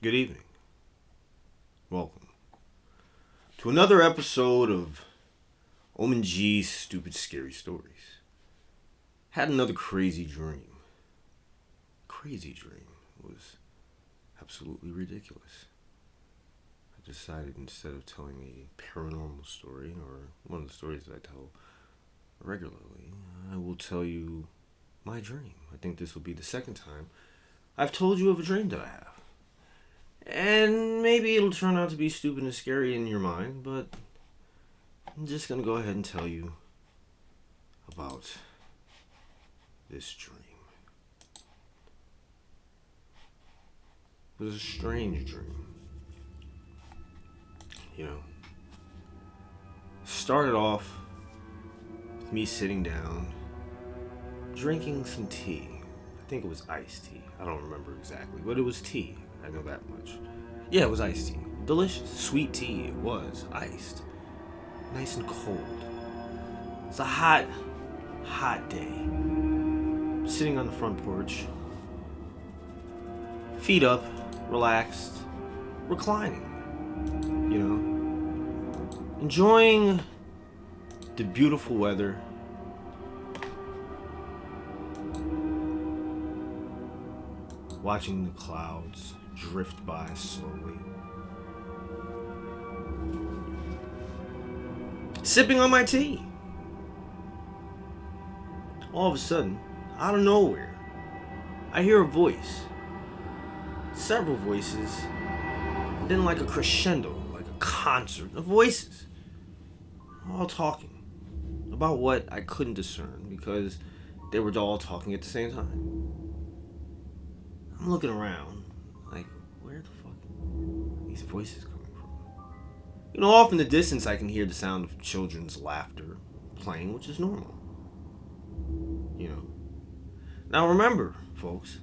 Good evening. Welcome to another episode of OmenG's Stupid Scary Stories. Had another crazy dream. Crazy dream. It was absolutely ridiculous. I decided instead of telling a paranormal story, or one of the stories that I tell regularly, I will tell you my dream. I think this will be the second time I've told you of a dream that I have. And maybe it'll turn out to be stupid and scary in your mind, but I'm just going to go ahead and tell you about this dream. It was a strange dream. Started off with me sitting down, drinking some tea. I think it was iced tea. I don't remember exactly, but it was tea. I know that much. Yeah, it was iced tea. Delicious. Sweet tea. It was. Iced. Nice and cold. It's a hot day. Sitting on the front porch. Feet up. Relaxed. Reclining. Enjoying the beautiful weather. Watching the clouds drift by slowly. Sipping on my tea. All of a sudden, out of nowhere, I hear a voice. Several voices. And then like a crescendo, like a concert of voices. All talking about what I couldn't discern because they were all talking at the same time. I'm looking around, like, where the fuck are these voices coming from? Off in the distance I can hear the sound of children's laughter playing, which is normal. Now remember, folks,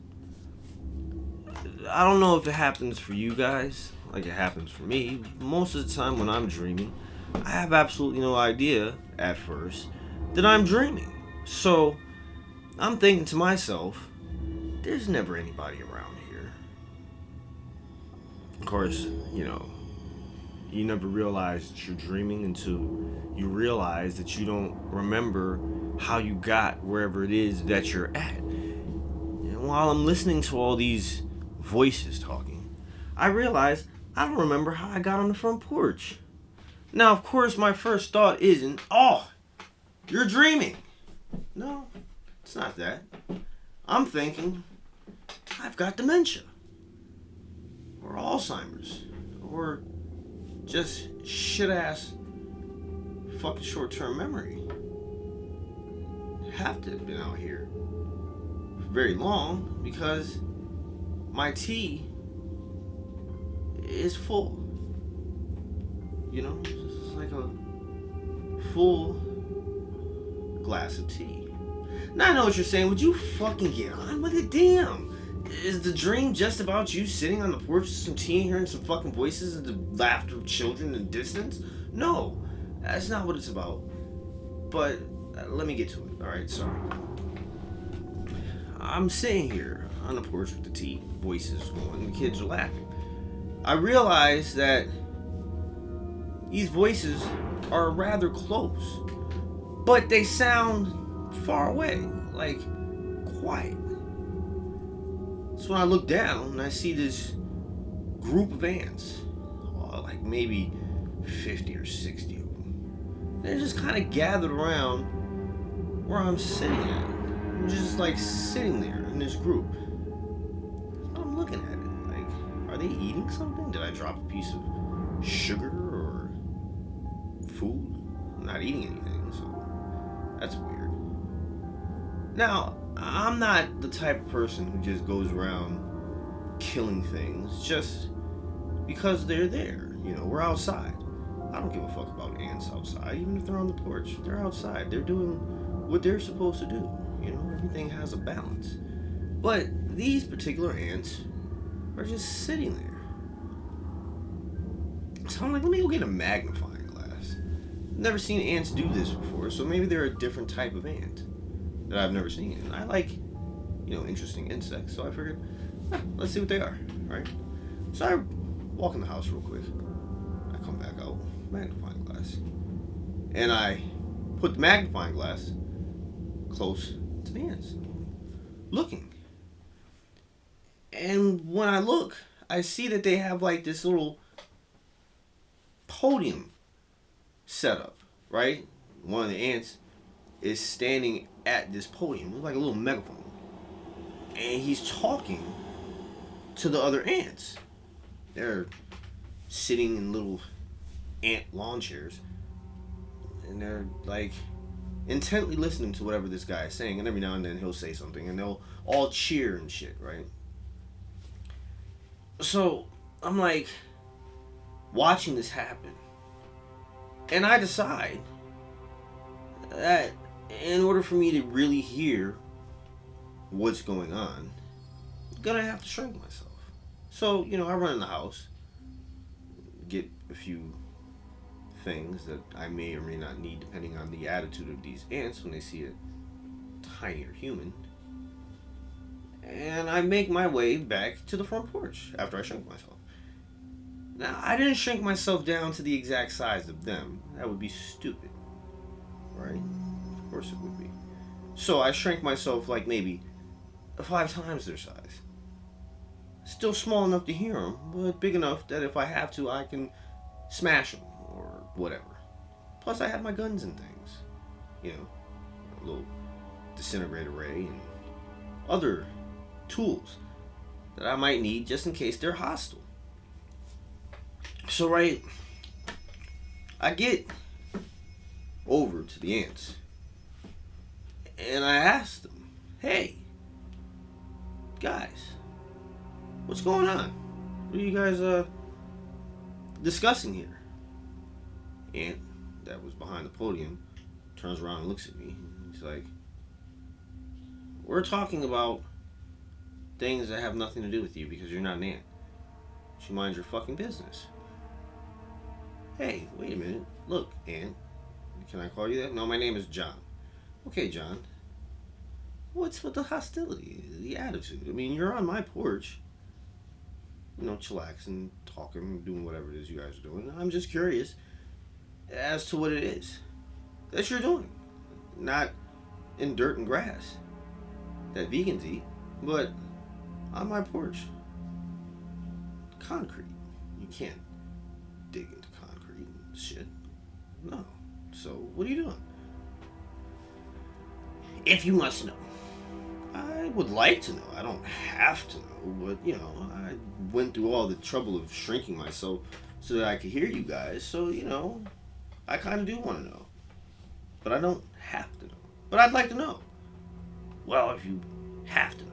I don't know if it happens for you guys, like it happens for me. Most of the time when I'm dreaming, I have absolutely no idea, at first, that I'm dreaming. So, I'm thinking to myself, there's never anybody around here. Of course, you never realize that you're dreaming until you realize that you don't remember how you got wherever it is that you're at. And while I'm listening to all these voices talking, I realize I don't remember how I got on the front porch. Now, of course, my first thought isn't, oh, you're dreaming. No, it's not that. I'm thinking, I've got dementia, or Alzheimer's, or just shit-ass fucking short-term memory. Have to have been out here for very long because my tea is full. It's like a full glass of tea. Now I know what you're saying. Would you fucking get on with it? Damn. Is the dream just about you sitting on the porch with some tea and hearing some fucking voices and the laughter of children in the distance? No, that's not what it's about. But let me get to it. Alright, sorry. I'm sitting here on the porch with the tea, voices going, the kids are laughing. I realize that these voices are rather close, but they sound far away, like quiet. So when I look down and I see this group of ants, like maybe 50 or 60 of them, they're just kind of gathered around where I'm sitting at. I'm just like sitting there in this group. I'm looking at it, like, are they eating something? Did I drop a piece of sugar or food? I'm not eating anything, so that's weird. Now, I'm not the type of person who just goes around killing things just because they're there. We're outside. I don't give a fuck about ants outside, even if they're on the porch. They're outside. They're doing what they're supposed to do. Everything has a balance. But these particular ants are just sitting there. So I'm like, let me go get a magnifying glass. Never seen ants do this before, so maybe they're a different type of ant that I've never seen. And I like, interesting insects, so I figured, let's see what they are, right? So I walk in the house real quick. I come back out, magnifying glass. And I put the magnifying glass close to the ants, looking. And when I look, I see that they have like this little podium set up, right? One of the ants is standing at this podium. It's like a little megaphone. And he's talking to the other ants. They're sitting in little ant lawn chairs. And they're like intently listening to whatever this guy is saying. And every now and then he'll say something. And they'll all cheer and shit, right? So I'm like watching this happen. And I decide that in order for me to really hear what's going on, I'm gonna have to shrink myself. So, I run in the house, get a few things that I may or may not need depending on the attitude of these ants when they see a tinier human. And I make my way back to the front porch after I shrink myself. Now, I didn't shrink myself down to the exact size of them. That would be stupid. Right? Of course it would be. So I shrank myself like maybe 5 times their size. Still small enough to hear them, but big enough that if I have to, I can smash them or whatever. Plus, I had my guns and things. A little disintegrator ray and other tools that I might need just in case they're hostile. So, right, I get over to the ants and I ask them, hey, guys, what's going on? What are you guys discussing here? Ant that was behind the podium turns around and looks at me. He's like, we're talking about things that have nothing to do with you because you're not an ant. You mind your fucking business. Hey, wait a minute. Look, Ant. Can I call you that? No, my name is John. Okay, John. What's with the hostility, the attitude? I mean, you're on my porch. Chillaxing, talking, doing whatever it is you guys are doing. I'm just curious as to what it is that you're doing. Not in dirt and grass that vegans eat, but on my porch. Concrete. You can't dig into concrete and shit. No. So, what are you doing? If you must know. I would like to know. I don't have to know, but, I went through all the trouble of shrinking myself so that I could hear you guys. So, I kind of do want to know. But I don't have to know. But I'd like to know. Well, if you have to know,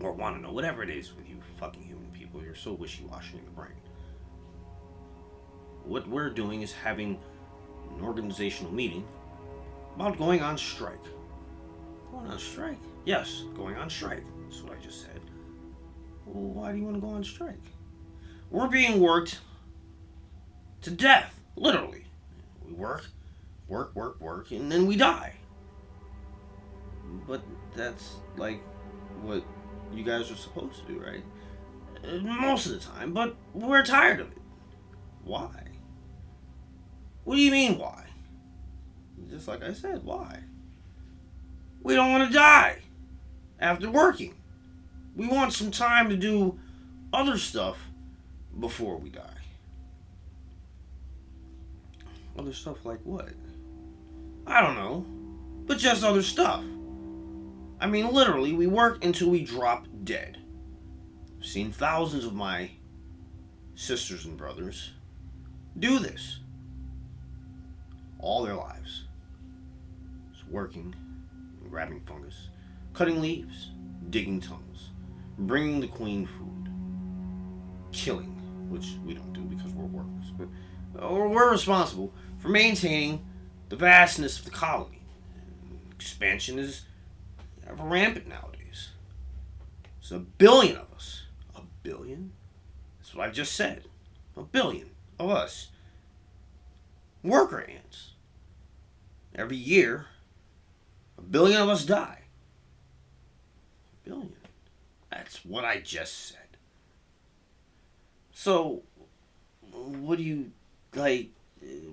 or want to know, whatever it is with you fucking human people, you're so wishy-washy in the brain. What we're doing is having an organizational meeting about going on strike. Going on strike? Yes, going on strike. That's what I just said. Well, why do you want to go on strike? We're being worked to death, literally. We work, and then we die. But that's like what you guys are supposed to do, right? Most of the time, but we're tired of it. Why? What do you mean, why? Just like I said, why? We don't want to die after working. We want some time to do other stuff before we die. Other stuff like what? I don't know. But just other stuff. I mean, literally, we work until we drop dead. I've seen thousands of my sisters and brothers do this all their lives. Just working, grabbing fungus, cutting leaves, digging tunnels, bringing the queen food, killing, which we don't do because we're workers, but we're responsible for maintaining the vastness of the colony. Expansion is rampant nowadays. There's 1 billion of us. 1 billion? That's what I just said. 1 billion of us. Worker ants. Every year, 1 billion of us die. 1 billion. That's what I just said. So, what do you like?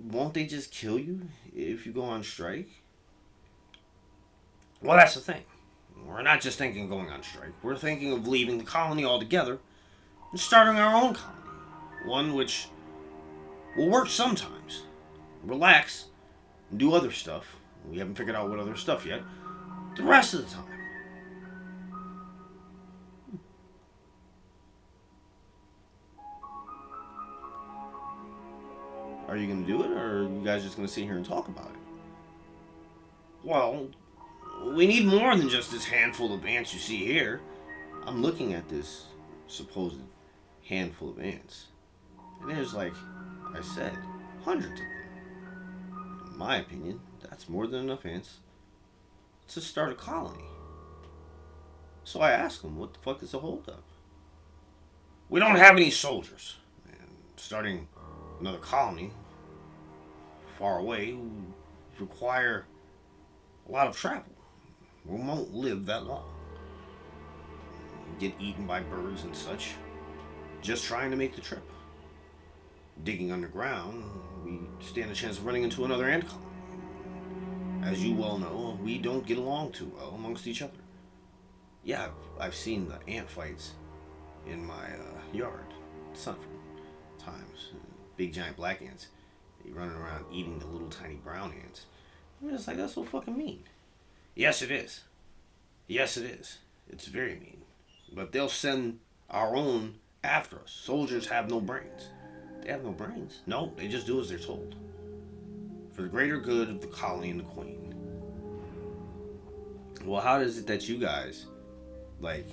Won't they just kill you if you go on strike? Well, that's the thing. We're not just thinking of going on strike. We're thinking of leaving the colony altogether and starting our own colony. One which will work sometimes, relax, and do other stuff. We haven't figured out what other stuff yet. The rest of the time. Are you going to do it, or are you guys just going to sit here and talk about it? Well, we need more than just this handful of ants you see here. I'm looking at this supposed handful of ants. And there's, like I said, hundreds of them. In my opinion, that's more than enough ants to start a colony. So I asked them, what the fuck is the holdup? We don't have any soldiers. And starting another colony far away would require a lot of travel. We won't live that long. Get eaten by birds and such. Just trying to make the trip. Digging underground, we stand a chance of running into another ant colony. As you well know, we don't get along too well amongst each other. Yeah, I've seen the ant fights in my yard. Some times. Big giant black ants. They running around eating the little tiny brown ants. I'm just like, that's so fucking mean. Yes, it is. Yes, it is. It's very mean. But they'll send our own after us. Soldiers have no brains. They have no brains. No, they just do as they're told. For the greater good of the colony and the queen. Well, how is it that you guys, like,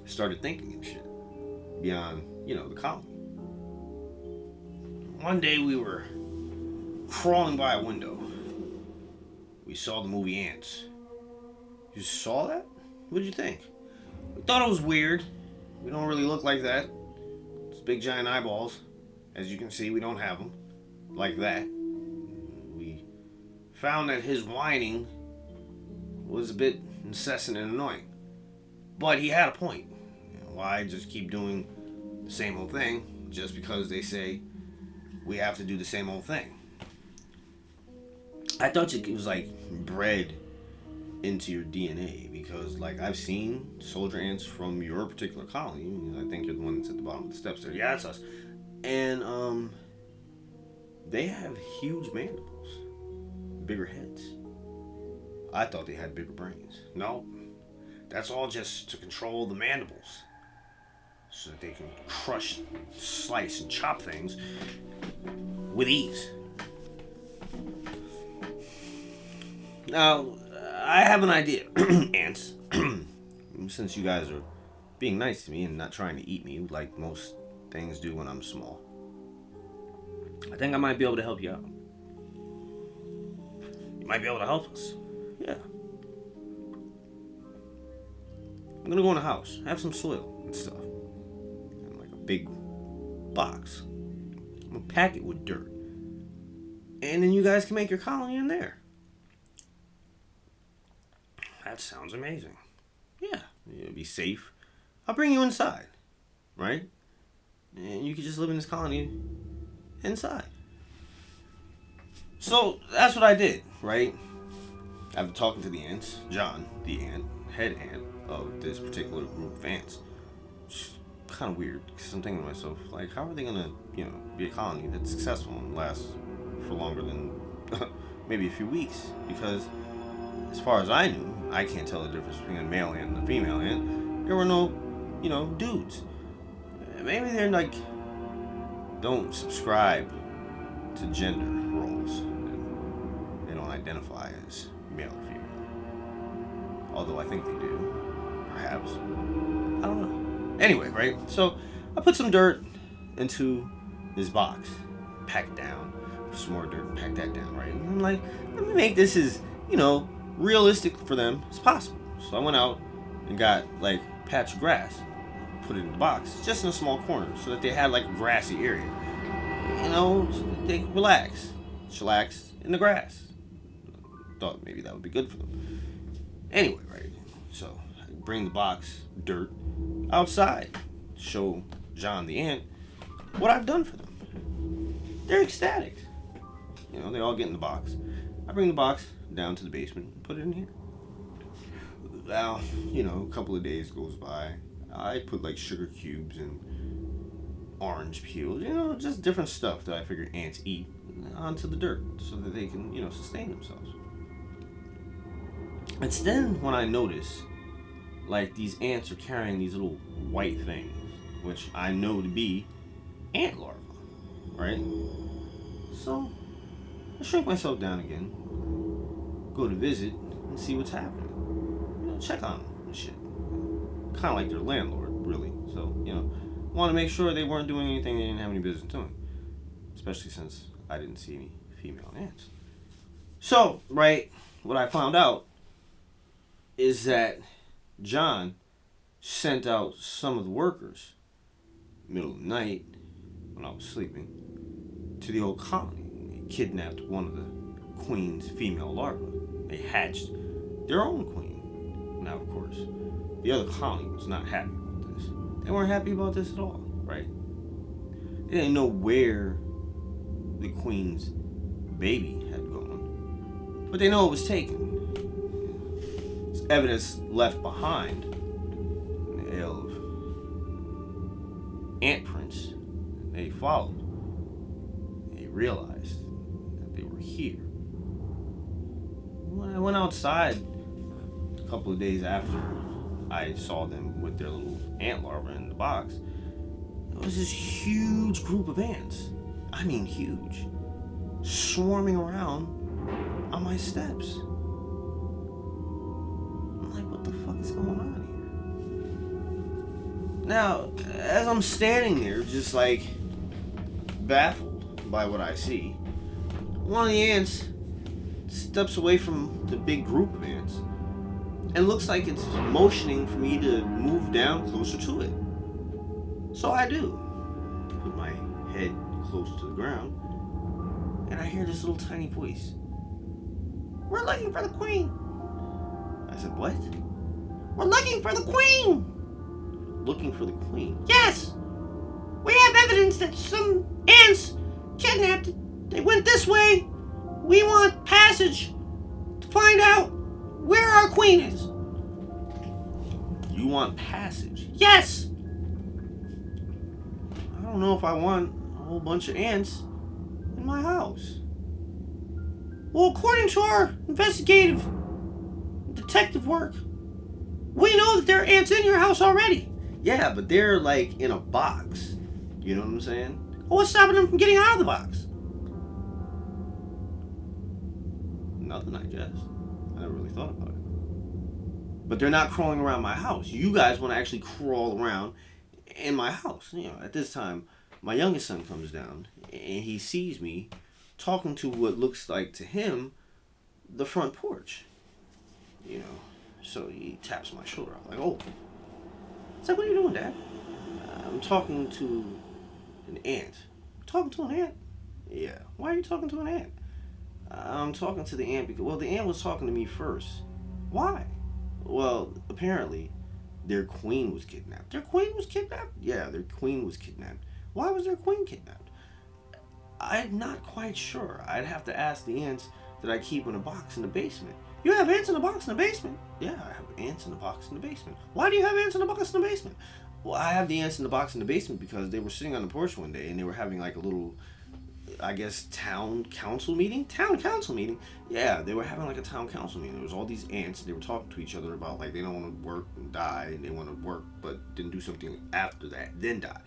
started thinking and shit? Beyond, the colony. One day we were crawling by a window. We saw the movie Ants. You saw that? What did you think? We thought it was weird. We don't really look like that. It's big giant eyeballs. As you can see, we don't have them like that. We found that his whining was a bit incessant and annoying. But he had a point. Why just keep doing the same old thing just because they say we have to do the same old thing? I thought it was like bred into your DNA because, like, I've seen soldier ants from your particular colony. I think you're the one that's at the bottom of the steps there. Yeah, that's us. And they have huge mandibles, bigger heads. I thought they had bigger brains. No, that's all just to control the mandibles, so that they can crush, slice, and chop things with ease. Now, I have an idea, ants. Since you guys are being nice to me and not trying to eat me like most things do when I'm small, I think I might be able to help you out. You might be able to help us. Yeah. I'm gonna go in the house, have some soil and stuff, and like a big box. I'm gonna pack it with dirt, and then you guys can make your colony in there. That sounds amazing. Yeah, it'll be safe. I'll bring you inside, right? And you can just live in this colony inside. So that's what I did, right? After talking to the ants, John, the ant, head ant of this particular group of ants, it's kind of weird because I'm thinking to myself, like, how are they gonna, be a colony that's successful and lasts for longer than maybe a few weeks? Because as far as I knew, I can't tell the difference between a male ant and a female ant. There were no, dudes. Maybe they're like, don't subscribe to gender roles. They don't identify as male or female. Although I think they do. Perhaps. I don't know. Anyway, right? So I put some dirt into this box. Pack it down. Put some more dirt and pack that down, right? And I'm like, let me make this as, realistic for them as possible. So I went out and got like a patch of grass, put it in the box, just in a small corner, so that they had like a grassy area. So they could relax, chillax in the grass. Thought maybe that would be good for them. Anyway, right? So I bring the box, dirt, outside, show John the ant, what I've done for them. They're ecstatic. You know, they all get in the box. I bring the box down to the basement and put it in here. Now, you know, a couple of days goes by. I put like sugar cubes and orange peels, you know, just different stuff that I figure ants eat onto the dirt so that they can, you know, sustain themselves. It's then when I notice, like, these ants are carrying these little white things, which I know to be ant larvae, right? So I shrink myself down again, go to visit and see what's happening. You know, check on them and shit. Kind of like their landlord, really. So, you know, want to make sure they weren't doing anything they didn't have any business doing. Especially since I didn't see any female ants. So, right, what I found out is that John sent out some of the workers, middle of the night, when I was sleeping, to the old colony. They kidnapped one of the queen's female larvae. They hatched their own queen. Now, of course, the other colony was not happy about this. They weren't happy about this at all, right? They didn't know where the queen's baby had gone, but they know it was taken. There's evidence left behind in the ale of ant prints. They followed. They realized that they were here. When I went outside a couple of days after I saw them with their little ant larvae in the box, there was this huge group of ants. I mean huge. Swarming around on my steps. I'm like, what the fuck is going on here? Now, as I'm standing there, just like baffled by what I see, one of the ants steps away from the big group of ants and looks like it's motioning for me to move down closer to it. So I do. Put my head close to the ground, and I hear this little tiny voice. We're looking for the queen. I said, what? We're looking for the queen. Looking for the queen? Yes! We have evidence that some ants kidnapped. They went this way. We want passage to find out where our queen is. You want passage? Yes! I don't know if I want a whole bunch of ants in my house. Well, according to our investigative detective work, we know that there are ants in your house already. Yeah, but they're like in a box. You know what I'm saying? Well, what's stopping them from getting out of the box? Nothing, I guess. I never really thought about it. But they're not crawling around my house. You guys want to actually crawl around in my house. You know, at this time, my youngest son comes down and he sees me talking to what looks like to him the front porch. You know, so he taps my shoulder. I'm like, oh. It's like, what are you doing, Dad? I'm talking to an ant. Talking to an ant? Yeah. Why are you talking to an ant? I'm talking to the ant because, well, the ant was talking to me first. Why? Well, apparently, their queen was kidnapped. Their queen was kidnapped? Yeah, their queen was kidnapped. Why was their queen kidnapped? I'm not quite sure. I'd have to ask the ants that I keep in a box in the basement. You have ants in a box in the basement? Yeah, I have ants in the box in the basement. Why do you have ants in the box in the basement? Well, I have the ants in the box in the basement because they were sitting on the porch one day and they were having like a little, I guess, town council meeting? Town council meeting? Yeah, they were having like a town council meeting. There was all these ants. They were talking to each other about like they don't want to work and die and they want to work but didn't do something after that, then die.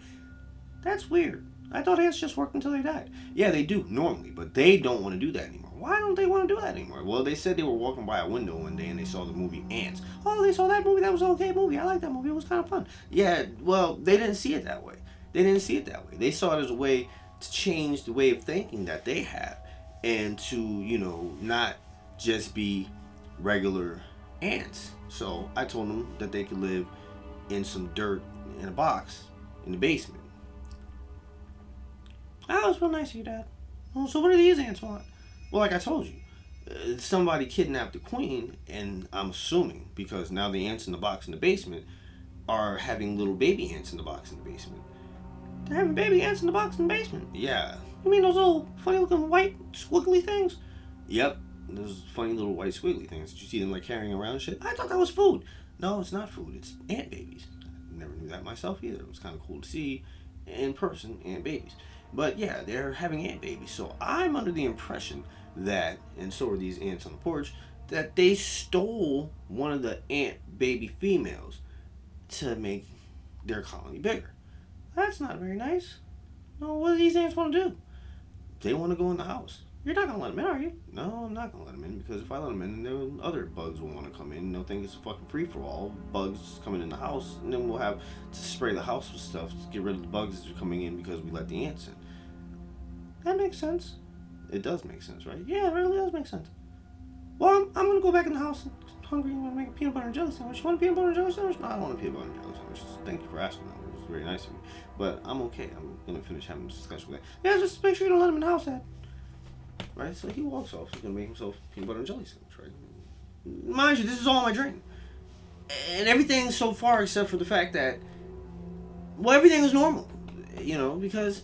That's weird. I thought ants just worked until they died. Yeah, they do normally, but they don't want to do that anymore. Why don't they want to do that anymore? Well, they said they were walking by a window one day and they saw the movie Ants. Oh, they saw that movie. That was an okay movie. I like that movie. It was kind of fun. Yeah, well, they didn't see it that way. They didn't see it that way. They saw it as a way to change the way of thinking that they have and to, you know, not just be regular ants. So I told them that they could live in some dirt in a box in the basement. Oh, that was real nice of you, Dad. Well, so what do these ants want? Well, like I told you, somebody kidnapped the queen, and I'm assuming, because now the ants in the box in the basement are having little baby ants in the box in the basement. They're having baby ants in the box in the basement. Yeah. You mean those little funny looking white squiggly things? Yep. Those funny little white squiggly things. Did you see them like carrying around and shit? I thought that was food. No, it's not food. It's ant babies. I never knew that myself either. It was kind of cool to see in person ant babies. But yeah, they're having ant babies. So I'm under the impression that, and so are these ants on the porch, that they stole one of the ant baby females to make their colony bigger. That's not very nice. No, what do these ants want to do? They want to go in the house. You're not going to let them in, are you? No, I'm not going to let them in, because if I let them in, then other bugs will want to come in, and they'll think it's a fucking free-for-all. Bugs coming in the house, and then we'll have to spray the house with stuff to get rid of the bugs that are coming in because we let the ants in. That makes sense. It does make sense, right? Yeah, it really does make sense. Well, I'm going to go back in the house. I'm hungry. I'm going to make a peanut butter and jelly sandwich. You want a peanut butter and jelly sandwich? No, I don't want a peanut butter and jelly sandwich. Thank you for asking. That was very nice of you. But I'm okay. I'm going to finish having this discussion with that. Yeah, just make sure you don't let him in the house, Dad. Right? So he walks off. He's going to make himself a peanut butter and jelly sandwich, right? Mind you, this is all my dream. And everything so far except for the fact that, well, everything is normal. You know, because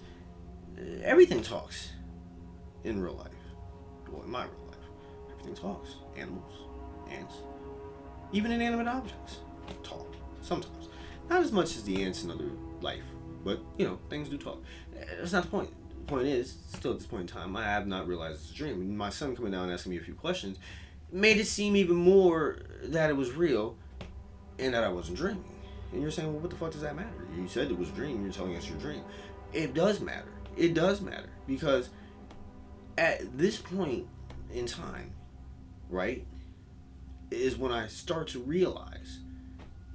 everything talks in real life. Well, in my real life. Everything talks. Animals, ants, even inanimate objects talk. Sometimes. Not as much as the ants in other life. But, you know, things do talk. That's not the point. The point is, still at this point in time, I have not realized it's a dream. My son coming down and asking me a few questions made it seem even more that it was real and that I wasn't dreaming. And you're saying, well, what the fuck does that matter? You said it was a dream. You're telling us your dream. It does matter. It does matter. Because at this point in time, right, is when I start to realize,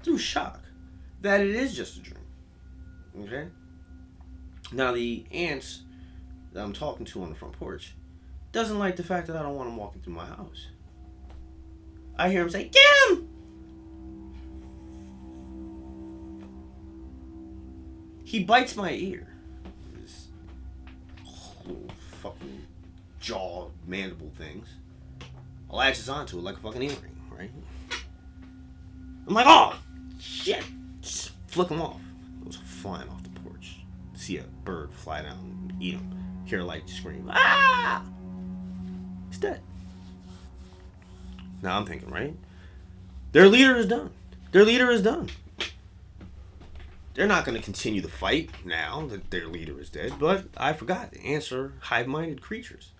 through shock, that it is just a dream. Okay? Now, the ants that I'm talking to on the front porch doesn't like the fact that I don't want him walking through my house. I hear him say, "Get him!" He bites my ear. His little fucking jaw mandible things. Latches onto it like a fucking earring, right? I'm like, oh, shit. Just flick him off. It goes flying off the porch. See a bird fly down and eat him. Hear a light scream. Ah! He's dead. Now I'm thinking, right? Their leader is done. Their leader is done. They're not going to continue the fight now that their leader is dead, but I forgot. Ants are hive-minded creatures.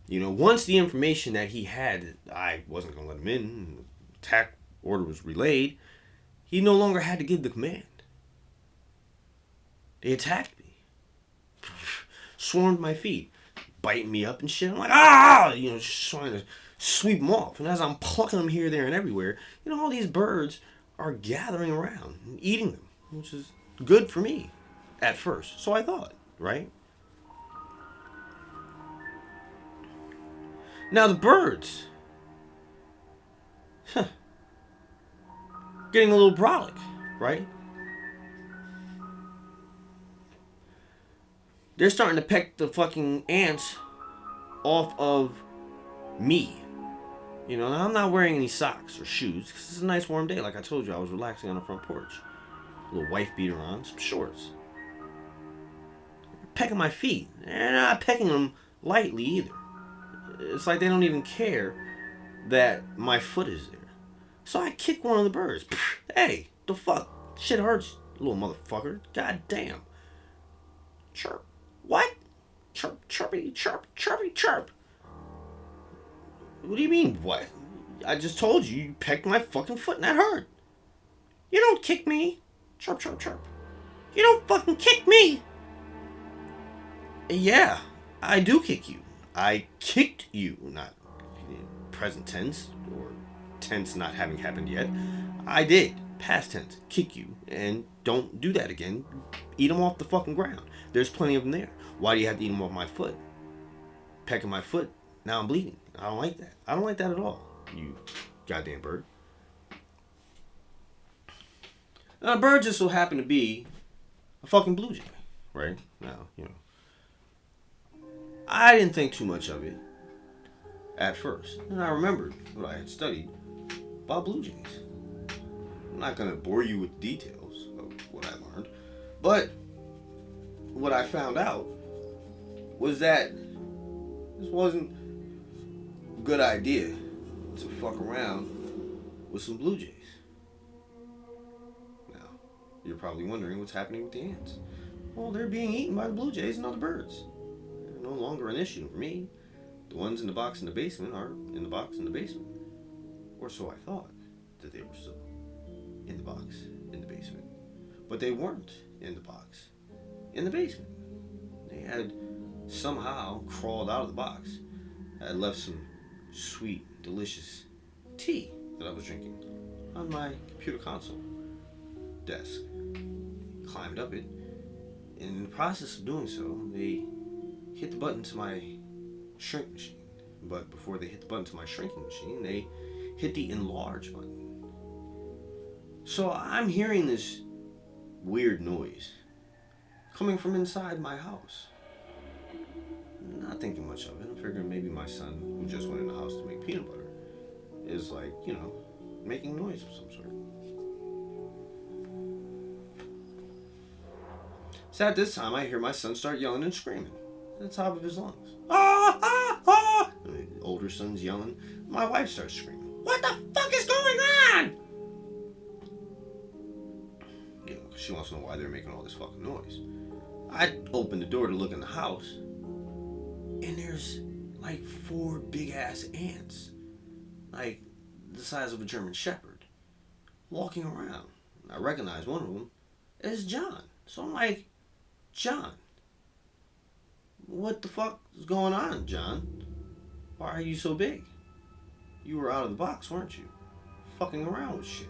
You know, once the information that he had, I wasn't going to let him in, attack order was relayed, he no longer had to give the command. They attacked me. Swarmed my feet. Biting me up and shit. I'm like, ah! You know, just trying to sweep them off. And as I'm plucking them here, there, and everywhere, you know, all these birds are gathering around and eating them, which is good for me at first. So I thought, right? Now the birds, getting a little brolic, right? They're starting to peck the fucking ants off of me. You know, I'm not wearing any socks or shoes because it's a nice warm day. Like I told you, I was relaxing on the front porch. A little wife beater on, some shorts. Pecking my feet. They're not pecking them lightly either. It's like they don't even care that my foot is there. So I kick one of the birds. Hey, the fuck? Shit hurts, little motherfucker. God damn. Chirp. What? Chirp, chirpy, chirp, chirpy, chirp. What do you mean, what? I just told you pecked my fucking foot and that hurt. You don't kick me. Chirp, chirp, chirp. You don't fucking kick me. Yeah, I do kick you. I kicked you, not present tense or tense not having happened yet. I did, past tense, kick you, and don't do that again. Eat them off the fucking ground. There's plenty of them there. Why do you have to eat them off my foot? Pecking my foot, now I'm bleeding. I don't like that. I don't like that at all, you goddamn bird. Now, a bird just so happened to be a fucking blue jay, right? Now, you know. I didn't think too much of it at first. And I remembered what I had studied about blue jays. I'm not going to bore you with details of what I learned, but what I found out was that this wasn't a good idea to fuck around with some blue jays. Now, you're probably wondering what's happening with the ants. Well, they're being eaten by the blue jays and other birds. They're no longer an issue for me. The ones in the box in the basement are in the box in the basement. Or so I thought that they were still in the box in the basement. But they weren't in the box in the basement. They had somehow crawled out of the box. I had left some sweet, delicious tea that I was drinking on my computer console desk. Climbed up it. And in the process of doing so, they hit the button to my shrink machine. But before they hit the button to my shrinking machine, they hit the enlarge button. So I'm hearing this weird noise coming from inside my house. Not thinking much of it. I'm figuring maybe my son, who just went in the house to make peanut butter, is like, making noise of some sort. So at this time, I hear my son start yelling and screaming at the top of his lungs. Ah, ah, ah! The older son's yelling. My wife starts screaming. What the fuck is going on? Because she wants to know why they're making all this fucking noise. I open the door to look in the house, and there's like 4 big ass ants, like the size of a German Shepherd, walking around. I recognize one of them as John. So I'm like, John, what the fuck is going on, John? Why are you so big? You were out of the box, weren't you? Fucking around with shit.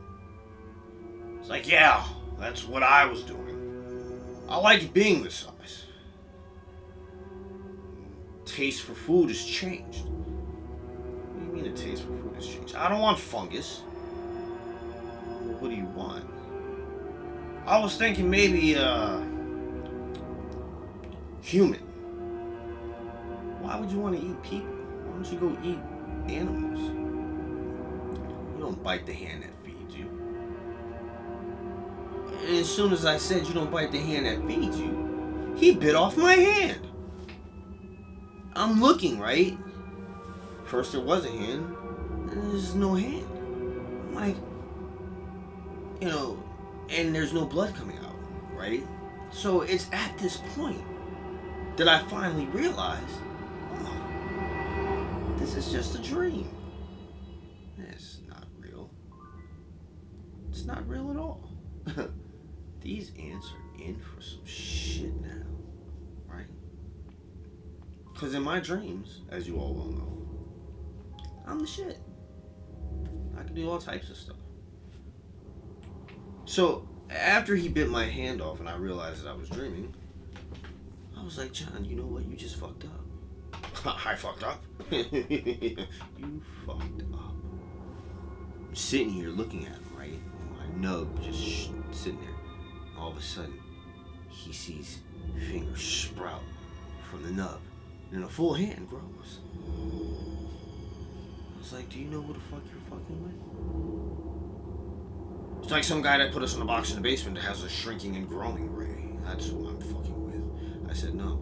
It's like, yeah, that's what I was doing. I like being this size. Taste for food has changed. What do you mean the taste for food has changed? I don't want fungus. Well, what do you want? I was thinking maybe, human. Why would you want to eat people? Why don't you go eat animals? You don't bite the hand that feeds you. And as soon as I said you don't bite the hand that feeds you, he bit off my hand. I'm looking, right? First there was a hand, and there's no hand. I'm like, and there's no blood coming out, right? So it's at this point that I finally realized, this is just a dream. It's not real. It's not real at all. These ants are in for some shit now, right? Because in my dreams, as you all well know, I'm the shit. I can do all types of stuff. So after he bit my hand off and I realized that I was dreaming, I was like, John, you know what? You just fucked up. I fucked up? You fucked up. I'm sitting here looking at him, right? My nub just sitting there. All of a sudden, he sees fingers sprout from the nub, and a full hand grows. I was like, do you know who the fuck you're fucking with? It's like some guy that put us in a box in the basement that has a shrinking and growing ray. That's who I'm fucking with. I said, no,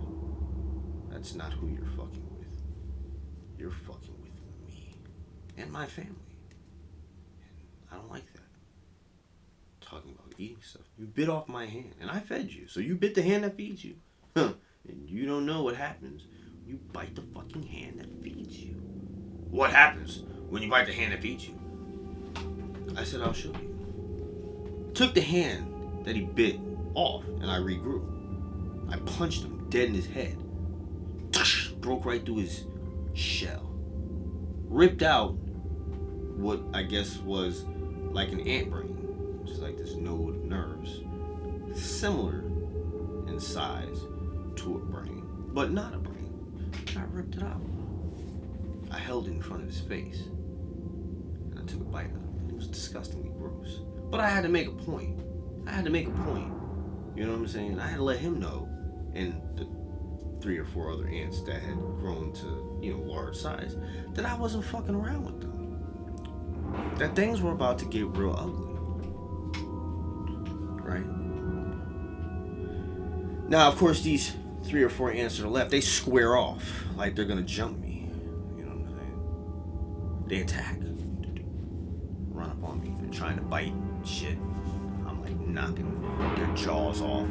that's not who you're fucking with. You're fucking with me and my family. And I don't like that. Talking about eating stuff. You bit off my hand and I fed you. So you bit the hand that feeds you. And you don't know what happens when you bite the fucking hand that feeds you. What happens when you bite the hand that feeds you? I said, I'll show you. Took the hand that he bit off and I regrew. I punched him dead in his head. Broke right through his shell. Ripped out what I guess was like an ant brain. Which is like this node of nerves. Similar in size to a brain, but not a brain. I ripped it out. I held it in front of his face. And I took a bite of it. It was disgustingly gross. But I had to make a point. You know what I'm saying? I had to let him know, and the 3 or 4 other ants that had grown to, large size, that I wasn't fucking around with them. That things were about to get real ugly. Right? Now, of course, these 3 or 4 ants to the left, they square off like they're gonna jump me. You know what I'm saying? They attack, run up on me. They're trying to bite shit. I'm like knocking their jaws off,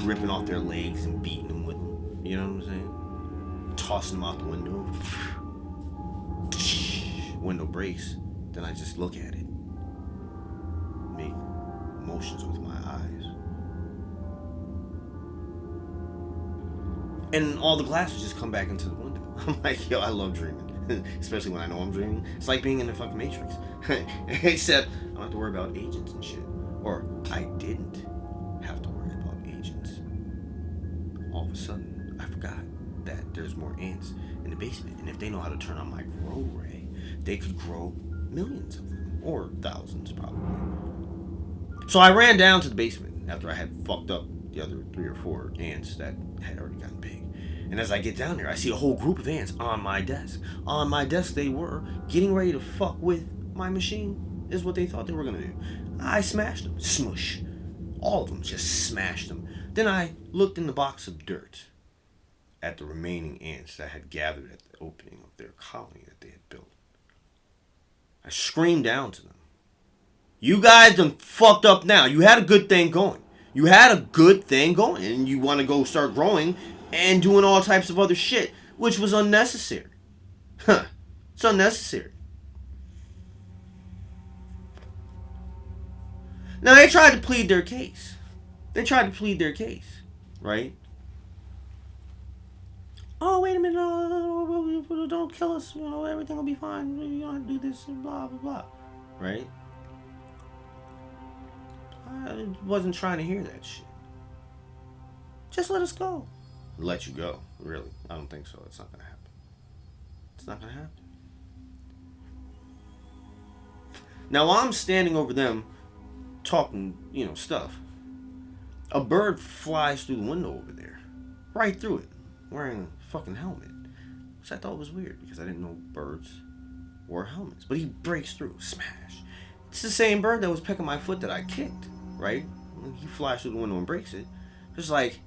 ripping off their legs and beating them with them. You know what I'm saying? Tossing them out the window. Window breaks. Then I just look at it, make motions with my eyes, and all the glass would just come back into the window. I'm like, yo, I love dreaming, especially when I know I'm dreaming. It's like being in the fucking Matrix, except I don't have to worry about agents and shit, or I didn't have to worry about agents. All of a sudden, I forgot that there's more ants in the basement, and if they know how to turn on my grow ray, they could grow millions of them, or thousands probably. So I ran down to the basement after I had fucked up the other 3 or 4 ants that had already gotten big. And as I get down there, I see a whole group of ants on my desk. On my desk they were, getting ready to fuck with my machine, is what they thought they were gonna do. I smashed them, smush. All of them, just smashed them. Then I looked in the box of dirt at the remaining ants that had gathered at the opening of their colony that they had built. I screamed down to them. You guys done fucked up now. You had a good thing going. You had a good thing going. And you want to go start growing and doing all types of other shit, which was unnecessary. Huh. It's unnecessary. Now, they tried to plead their case. Right? Oh, wait a minute. Don't kill us. Everything will be fine. You don't have to do this. Blah, blah, blah. Right? I wasn't trying to hear that shit. Just let us go. Let you go. Really? I don't think so. It's not going to happen. It's not going to happen. Now, while I'm standing over them talking, stuff, a bird flies through the window over there. Right through it. Wearing a fucking helmet. Which I thought was weird because I didn't know birds wore helmets. But he breaks through. Smash. It's the same bird that was pecking my foot that I kicked. Right? When he flies through the window and breaks it. There's like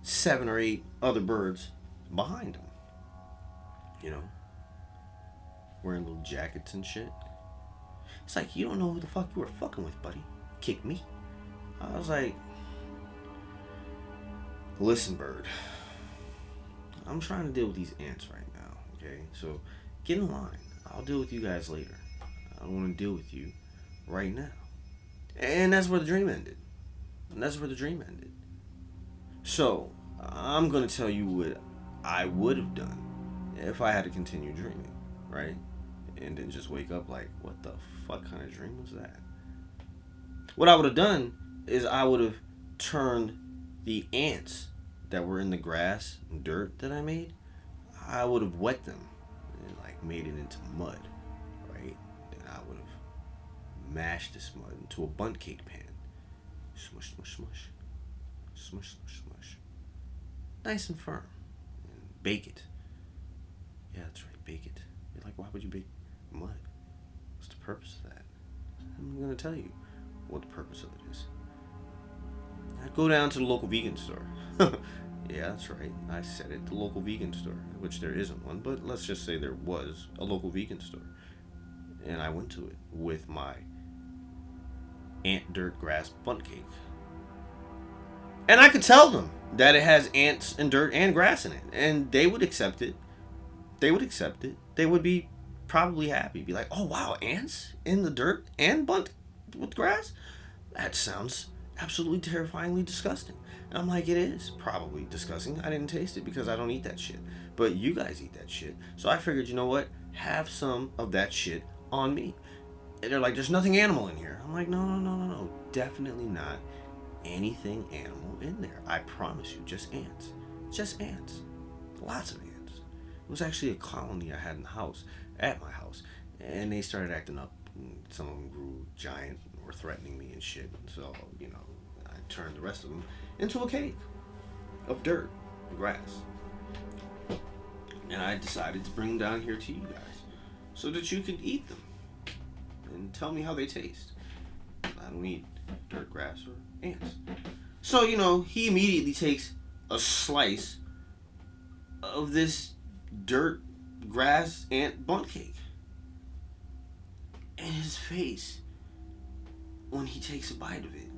7 or 8 other birds behind him. Wearing little jackets and shit. It's like, you don't know who the fuck you were fucking with, buddy. Kick me. I was like, listen, bird. I'm trying to deal with these ants right now, okay? So get in line. I'll deal with you guys later. I don't want to deal with you right now. And that's where the dream ended. So I'm going to tell you what I would have done if I had to continue dreaming, right? And then just wake up like, what the fuck kind of dream was that? What I would have done is I would have turned the ants that were in the grass and dirt that I made, I would have wet them and like made it into mud, right? Then I would have mashed this mud into a bundt cake pan. Smush, smush, smush. Smush, smush, smush. Nice and firm. And bake it. Yeah, that's right, bake it. You're like, why would you bake mud? What's the purpose of that? I'm going to tell you what the purpose of it is. I'd go down to the local vegan store. Yeah, that's right. I said it. The local vegan store, which there isn't one, but let's just say there was a local vegan store. And I went to it with my ant dirt grass bundt cake. And I could tell them that it has ants and dirt and grass in it. And they would accept it. They would be probably happy. Be like, oh wow, ants in the dirt and bundt with grass? That sounds absolutely terrifyingly disgusting. And I'm like, it is probably disgusting. I didn't taste it because I don't eat that shit. But you guys eat that shit. So I figured, you know what? Have some of that shit on me. And they're like, there's nothing animal in here. I'm like, no. Definitely not anything animal in there. I promise you, just ants. Just ants. Lots of ants. It was actually a colony I had in the house, at my house. And they started acting up. Some of them grew giant and were threatening me and shit. So, I turned the rest of them into a cake of dirt and grass. And I decided to bring them down here to you guys so that you could eat them and tell me how they taste. I don't eat dirt, grass, or ants. So, he immediately takes a slice of this dirt, grass, ant bundt cake. And his face, when he takes a bite of it,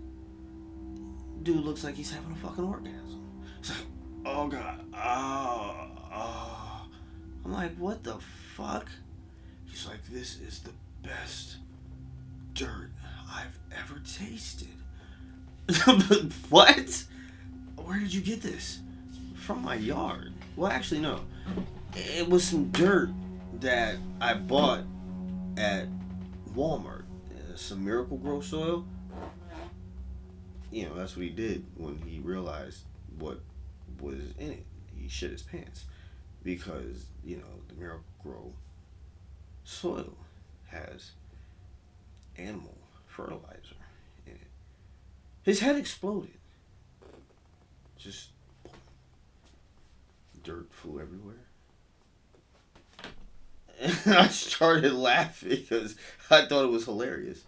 dude looks like he's having a fucking orgasm. It's like, oh god, oh. I'm like, what the fuck? He's like, this is the best dirt I've ever tasted. What? Where did you get this? From my yard. Well, actually, no. It was some dirt that I bought at Walmart. Some Miracle Grow soil. You know, that's what he did when he realized what was in it. He shit his pants. Because, you know, the Miracle Grow soil has animal fertilizer in it. His head exploded. Just dirt flew everywhere. And I started laughing because I thought it was hilarious.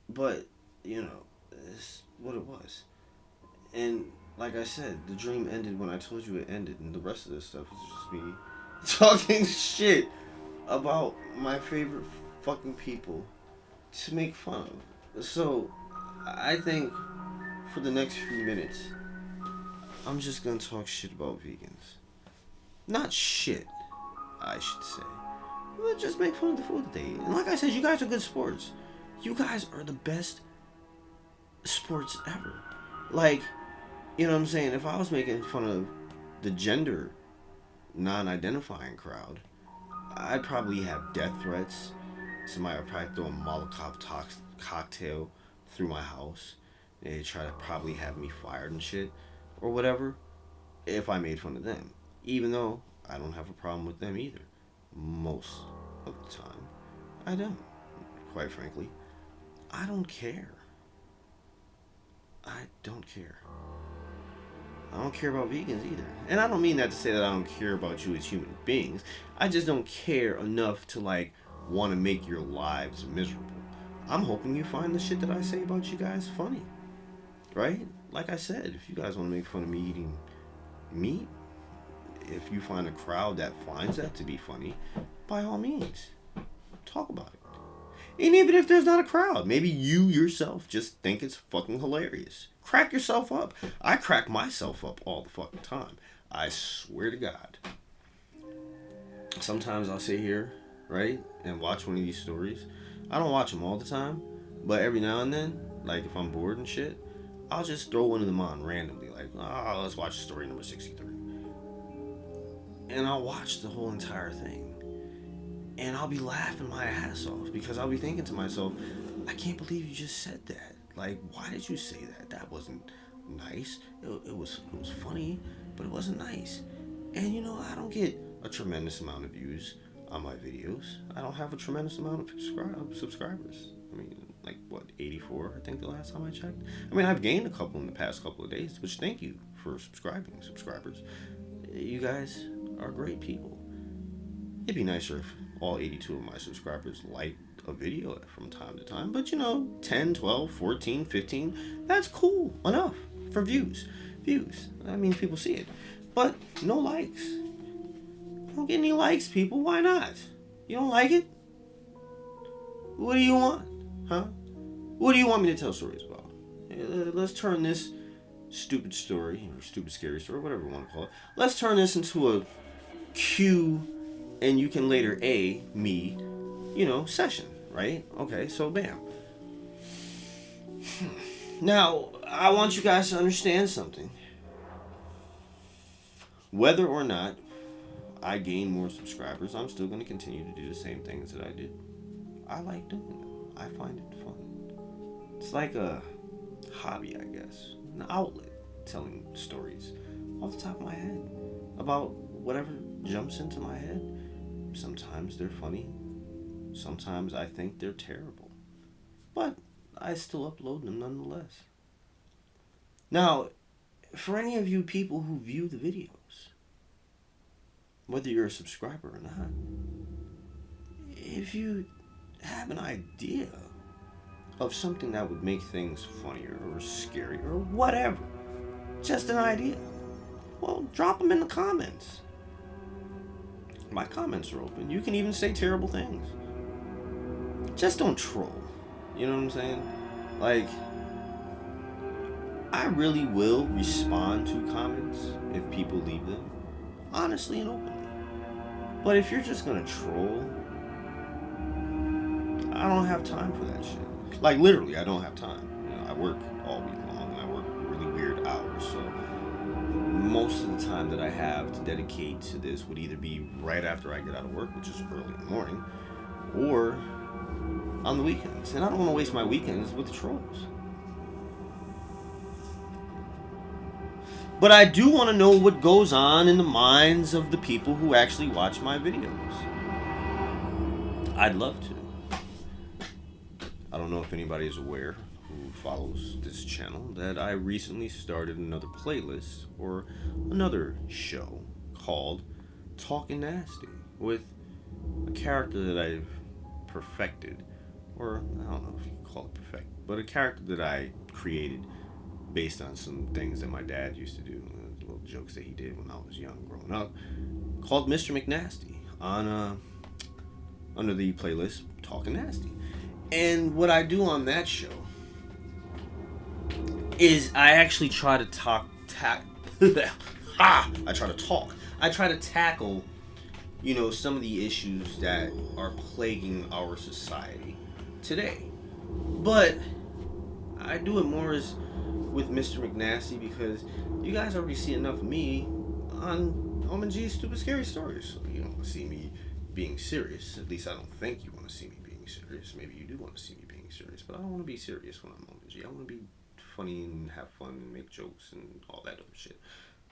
But, you know, it's what it was. And like I said, the dream ended when I told you it ended, and the rest of this stuff is just me talking shit about my favorite fucking people to make fun of. So, I think for the next few minutes, I'm just gonna talk shit about vegans. Not shit, I should say. But just make fun of the food that they eat. And like I said, you guys are good sports. You guys are the best sports ever. Like, you know what I'm saying? If I was making fun of the gender non-identifying crowd, I'd probably have death threats. Somebody would probably throw a Molotov cocktail through my house. They'd try to probably have me fired and shit. Or whatever. If I made fun of them. Even though I don't have a problem with them either. Most of the time. I don't. Quite frankly. I don't care. I don't care. I don't care about vegans either. And I don't mean that to say that I don't care about you as human beings. I just don't care enough to, like, want to make your lives miserable. I'm hoping you find the shit that I say about you guys funny. Right? Like I said, if you guys want to make fun of me eating meat, if you find a crowd that finds that to be funny, by all means, talk about it. And even if there's not a crowd, maybe you yourself just think it's fucking hilarious. Crack yourself up. I crack myself up all the fucking time. I swear to God. Sometimes I'll sit here, right, and watch one of these stories. I don't watch them all the time, but every now and then, like if I'm bored and shit, I'll just throw one of them on randomly. Like, oh, let's watch story number 63. And I'll watch the whole entire thing. And I'll be laughing my ass off because I'll be thinking to myself, I can't believe you just said that. Like, why did you say that? That wasn't nice. It was funny, but it wasn't nice. And you know, I don't get a tremendous amount of views on my videos. I don't have a tremendous amount of subscribers. I mean, like, what, 84, I think the last time I checked? I mean, I've gained a couple in the past couple of days, which thank you for subscribers. You guys are great people. It'd be nicer if all 82 of my subscribers liked a video from time to time. But, you know, 10, 12, 14, 15, that's cool enough for views. That means people see it. But no likes. I don't get any likes, people. Why not? You don't like it? What do you want? Huh? What do you want me to tell stories about? Let's turn this stupid story, or stupid scary story, whatever you want to call it. Let's turn this into a Q, and you can later A, me, you know, session, right? Okay, so bam. Now, I want you guys to understand something. Whether or not I gain more subscribers, I'm still going to continue to do the same things that I do. I like doing them. I find it fun. It's like a hobby, I guess. An outlet. Telling stories off the top of my head about whatever jumps into my head. Sometimes they're funny. Sometimes I think they're terrible. But I still upload them nonetheless. Now, for any of you people who view the videos, whether you're a subscriber or not, if you have an idea of something that would make things funnier or scary or whatever. Just an idea. Well, drop them in the comments. My comments are open. You can even say terrible things. Just don't troll. You know what I'm saying? Like, I really will respond to comments if people leave them, honestly and openly. But if you're just gonna troll, I don't have time for that shit. Like, literally, I don't have time. You know, I work all week long and I work really weird hours, so most of the time that I have to dedicate to this would either be right after I get out of work, which is early in the morning, or on the weekends. And I don't want to waste my weekends with trolls. But I do want to know what goes on in the minds of the people who actually watch my videos. I'd love to. I don't know if anybody is aware who follows this channel that I recently started another playlist or another show called Talking Nasty with a character that I've perfected, or I don't know if you can call it perfect, but a character that I created based on some things that my dad used to do, little jokes that he did when I was young growing up, called Mr. McNasty on under the playlist Talking Nasty. And what I do on that show is I actually try to I try to tackle, you know, some of the issues that are plaguing our society today. But I do it more as with Mr. McNasty because you guys already see enough of me on OmenG's Stupid Scary Stories. So you don't want to see me being serious. At least I don't think you want to see me being serious. Maybe you do want to see me being serious, but I don't want to be serious when I'm OmenG. I want to be funny and have fun and make jokes and all that other shit.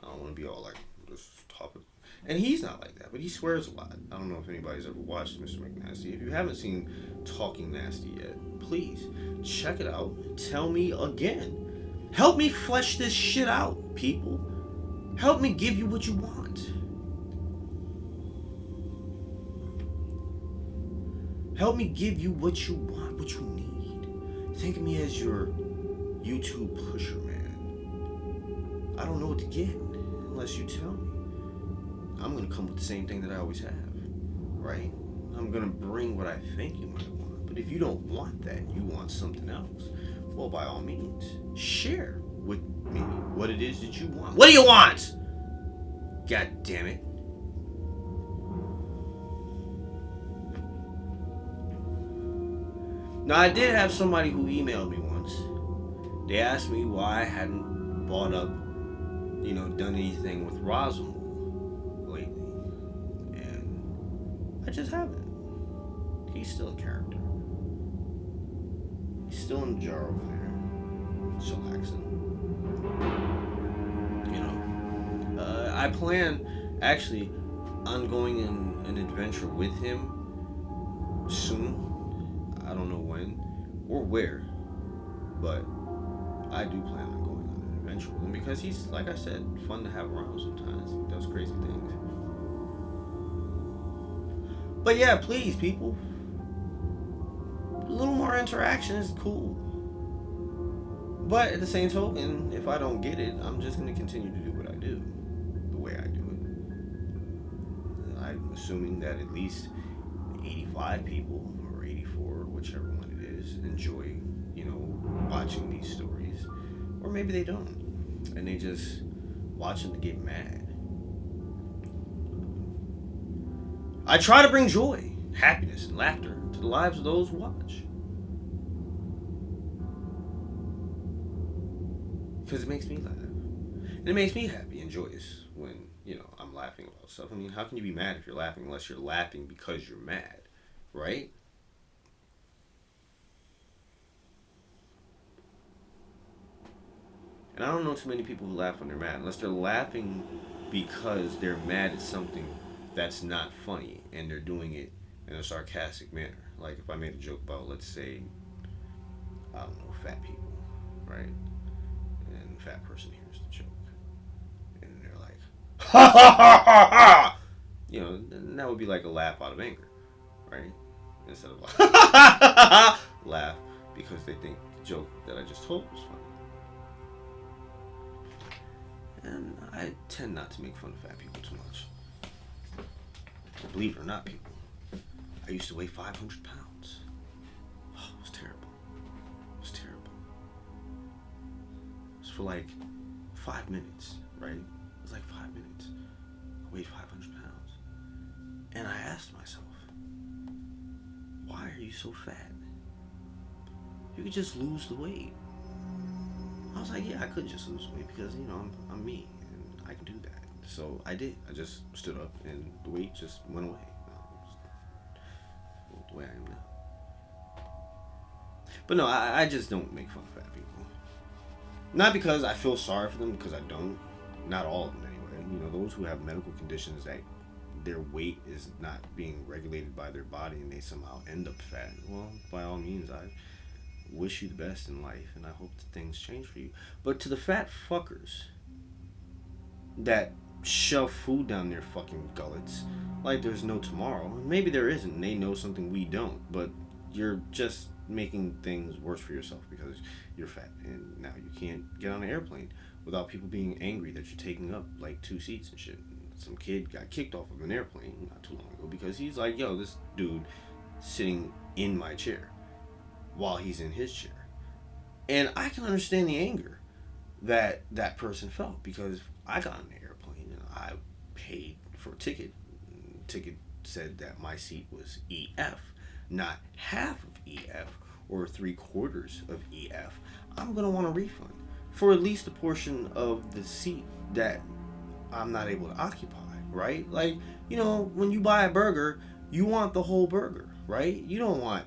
I don't want to be all like this topic. And he's not like that, but he swears a lot. I don't know if anybody's ever watched Mr. McNasty. If you haven't seen Talking Nasty yet, please check it out. Tell me again. Help me flesh this shit out, people. Help me give you what you want. Help me give you what you want, what you need. Think of me as your YouTube pusher, man. I don't know what to get unless you tell me. I'm gonna come with the same thing that I always have, right? I'm gonna bring what I think you might want. But if you don't want that, you want something else, well, by all means, share with me what it is that you want. What do you want? God damn it. Now, I did have somebody who emailed me once. They asked me why I hadn't bought up, you know, done anything with Roswell lately. And I just haven't. He's still a character. He's still in the jar over there, chillaxing. You know, I plan actually on going in an adventure with him soon. I don't know when or where, but I do plan on going on an adventure with him because he's, like I said, fun to have around sometimes. He does crazy things. But yeah, please, people. A little more interaction is cool. But at the same token, if I don't get it, I'm just going to continue to do what I do, the way I do it. I'm assuming that at least 85 people, or 84, whichever one it is, enjoy, you know, watching these stories. Or maybe they don't. And they just watch them to get mad. I try to bring joy, happiness, and laughter to the lives of those who watch. Because it makes me laugh. And it makes me happy and joyous when, you know, I'm laughing about stuff. I mean, how can you be mad if you're laughing unless you're laughing because you're mad, right? And I don't know too many people who laugh when they're mad, unless they're laughing because they're mad at something that's not funny and they're doing it in a sarcastic manner. Like if I made a joke about, let's say, I don't know, fat people, right? And the fat person hears the joke. And they're like, ha ha ha ha ha! You know, that would be like a laugh out of anger, right? Instead of like, laugh because they think the joke that I just told was funny. And I tend not to make fun of fat people too much. Believe it or not, people, I used to weigh 500 pounds. Oh, it was terrible. It was terrible. It was for like 5 minutes, right? It was like 5 minutes. I weighed 500 pounds. And I asked myself, why are you so fat? You could just lose the weight. I was like, yeah, I could just lose weight because, you know, I'm me and I can do that. So I did. I just stood up and the weight just went away. The way I am now. But no, I just don't make fun of fat people. Not because I feel sorry for them, because I don't. Not all of them anyway. You know, those who have medical conditions that their weight is not being regulated by their body and they somehow end up fat. Well, by all means, I wish you the best in life and I hope that things change for you. But to the fat fuckers that shove food down their fucking gullets like there's no tomorrow. Maybe there isn't, and they know something we don't, but you're just making things worse for yourself because you're fat, and now you can't get on an airplane without people being angry that you're taking up like 2 seats and shit. Some kid got kicked off of an airplane not too long ago because he's like, yo, this dude sitting in my chair while he's in his chair. And I can understand the anger that that person felt because I got on the airplane and I paid for a ticket. The ticket said that my seat was EF, not half of EF or 3/4 of EF. I'm going to want a refund for at least a portion of the seat that I'm not able to occupy, right? Like, you know, when you buy a burger, you want the whole burger, right? You don't want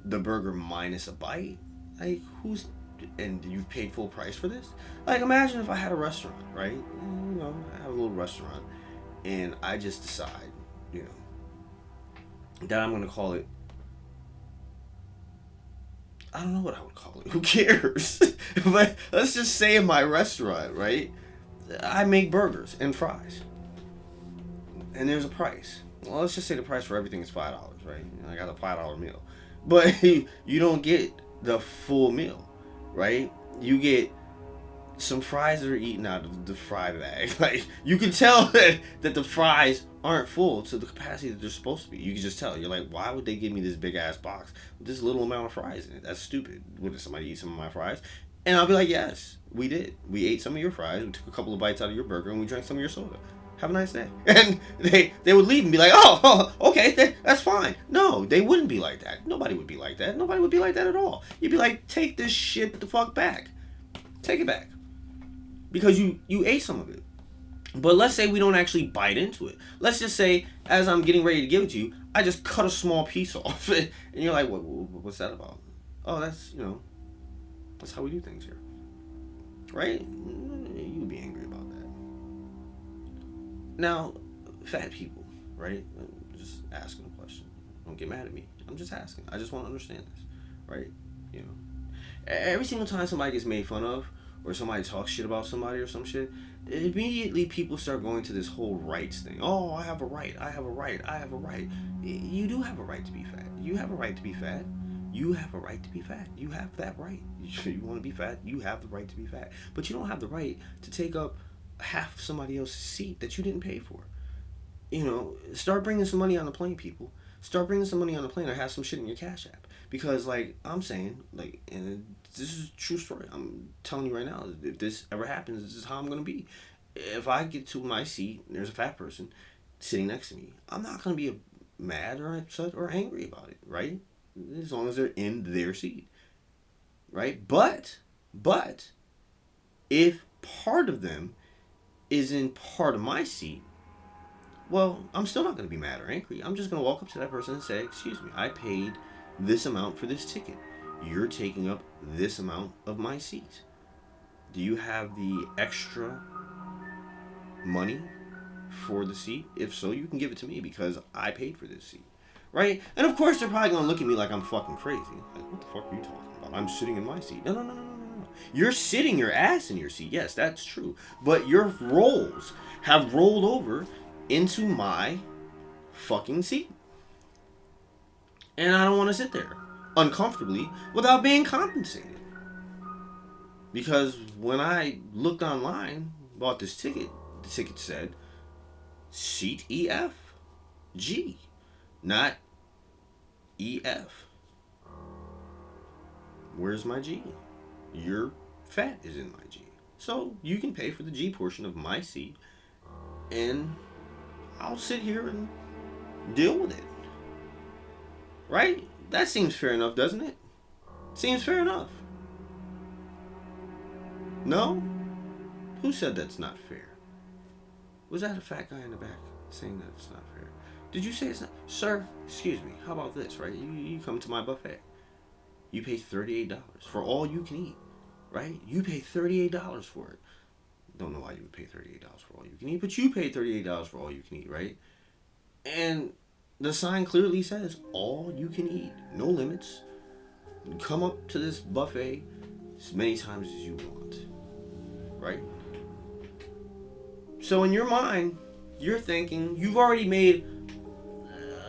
the burger minus a bite. Like, and you've paid full price for this? Like, imagine if I had a restaurant, right? You know, I have a little restaurant, and I just decide, you know, that I'm going to call it, I don't know what I would call it. Who cares? But let's just say in my restaurant, right? I make burgers and fries. And there's a price. Well, let's just say the price for everything is $5, right? I got a $5 meal. But you don't get the full meal, right? You get some fries that are eaten out of the fry bag. Like, you can tell that the fries aren't full to the capacity that they're supposed to be. You can just tell. You're like, why would they give me this big ass box with this little amount of fries in it? That's stupid. Would somebody eat some of my fries? And I'll be like, yes, we did. We ate some of your fries, we took a couple of bites out of your burger, and we drank some of your soda. Have a nice day. And they would leave and be like, oh okay, that's fine. No, they wouldn't be like that. Nobody would be like that. Nobody would be like that at all. You'd be like, take this shit the fuck back. Take it back. Because you ate some of it. But let's say we don't actually bite into it. Let's just say, as I'm getting ready to give it to you, I just cut a small piece off it. And you're like, what's that about? Oh, that's, you know, that's how we do things here. Right? You'd be angry about that. Now, fat people, right? I'm just asking a question. Don't get mad at me. I'm just asking. I just want to understand this, right? You know, every single time somebody gets made fun of or somebody talks shit about somebody or some shit, immediately people start going to this whole rights thing. Oh, I have a right. I have a right. I have a right. You do have a right to be fat. You have a right to be fat. You have a right to be fat. You have that right. You want to be fat, you have the right to be fat. But you don't have the right to take up half somebody else's seat that you didn't pay for. You know, start bringing some money on the plane, people. Start bringing some money on the plane or have some shit in your Cash App. Because, like, I'm saying, like, and this is a true story. I'm telling you right now, if this ever happens, this is how I'm going to be. If I get to my seat and there's a fat person sitting next to me, I'm not going to be mad or upset or angry about it, right? As long as they're in their seat, right? But if part of them is in part of my seat, well, I'm still not going to be mad or angry. I'm just going to walk up to that person and say, excuse me, I paid this amount for this ticket. You're taking up this amount of my seat. Do you have the extra money for the seat? If so, you can give it to me because I paid for this seat. Right? And of course they're probably going to look at me like I'm fucking crazy. Like, what the fuck are you talking about? I'm sitting in my seat. No. You're sitting your ass in your seat. Yes, that's true. But your rolls have rolled over into my fucking seat. And I don't want to sit there. uncomfortably without being compensated. Because when I looked online, bought this ticket, the ticket said seat EF G, not EF. Where's my G? Your fat is in my G. So you can pay for the G portion of my seat, and I'll sit here and deal with it. Right? That seems fair enough, doesn't it? Seems fair enough. No? Who said that's not fair? Was that a fat guy in the back saying that it's not fair? Did you say it's not? Sir, excuse me, how about this, right? You come to my buffet. You pay $38 for all you can eat, right? You pay $38 for it. Don't know why you would pay $38 for all you can eat, but you pay $38 for all you can eat, right? And the sign clearly says all you can eat, no limits. Come up to this buffet as many times as you want, right? So in your mind, you're thinking, you've already made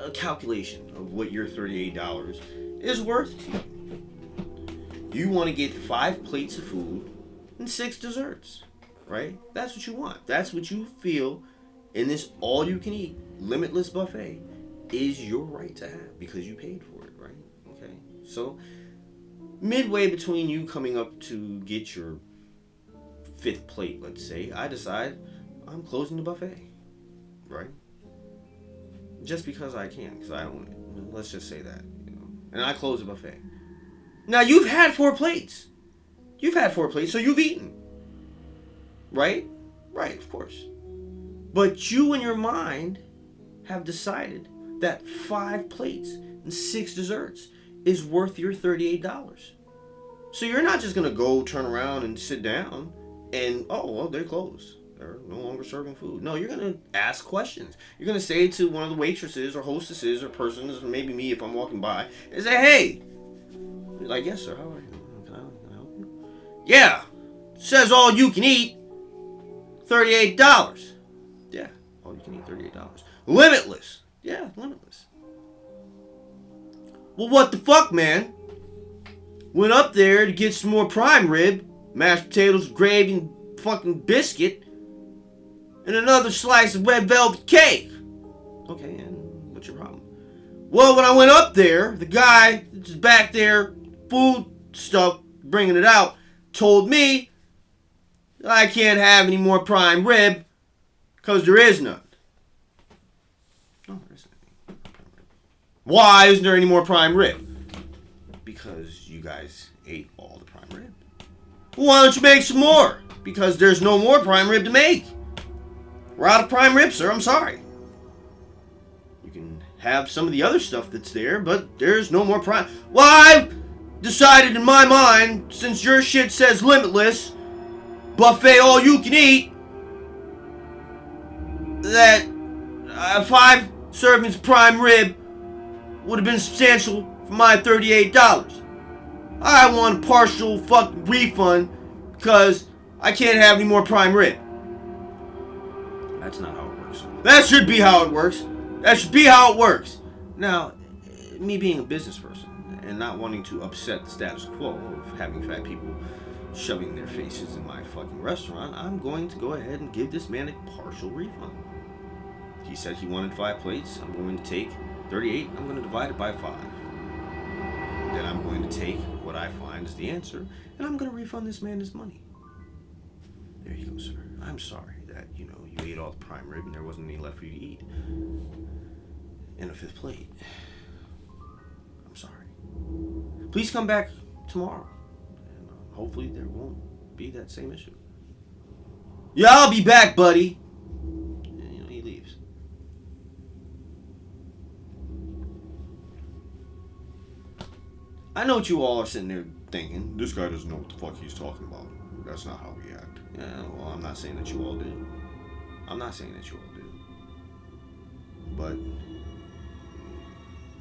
a calculation of what your $38 is worth to you. You want to get 5 plates of food and 6 desserts, right? That's what you want. That's what you feel in this all-you-can-eat, limitless buffet is your right to have because you paid for it, right? Okay. So midway between you coming up to get your 5th plate, let's say, I decide I'm closing the buffet, right? Just because I can, because I own it. Let's just say that, and I close the buffet. Now you've had 4 plates. You've had 4 plates, so you've eaten, right? Right, of course. But you in your mind have decided that 5 plates and 6 desserts is worth your $38. So you're not just going to go turn around and sit down and, oh, well, they're closed. They're no longer serving food. No, you're going to ask questions. You're going to say to one of the waitresses or hostesses or persons, or maybe me if I'm walking by, and say, hey. You're like, yes, sir, how are you? Can I help you? Yeah. Says all you can eat. $38. Yeah, all you can eat, $38. Limitless. Yeah, limitless. Well, what the fuck, man? Went up there to get some more prime rib, mashed potatoes, gravy, and fucking biscuit, and another slice of red velvet cake. Okay, and what's your problem? Well, when I went up there, the guy that's back there, food stuff, bringing it out, told me I can't have any more prime rib because there is none. No, there isn't any. Why isn't there any more prime rib? Because you guys ate all the prime rib. Why don't you make some more? Because there's no more prime rib to make. We're out of prime rib, sir. I'm sorry. You can have some of the other stuff that's there, but there's no more prime. Well, I've decided in my mind, since your shit says limitless, buffet all you can eat, that 5 servings of prime rib would have been substantial for my $38. I want a partial fucking refund because I can't have any more prime rib. That's not how it works. That should be how it works. That should be how it works. Now, me being a business person and not wanting to upset the status quo of having fat people shoving their faces in my fucking restaurant, I'm going to go ahead and give this man a partial refund. He said he wanted 5 plates. I'm going to take 38. I'm going to divide it by 5. Then I'm going to take what I find is the answer, and I'm going to refund this man his money. There you go, sir. I'm sorry that, you ate all the prime rib and there wasn't any left for you to eat in a 5th plate. I'm sorry. Please come back tomorrow, and hopefully there won't be that same issue. Yeah, I'll be back, buddy. And, he leaves. I know what you all are sitting there thinking. This guy doesn't know what the fuck he's talking about. That's not how we act. Yeah, well, I'm not saying that you all do. But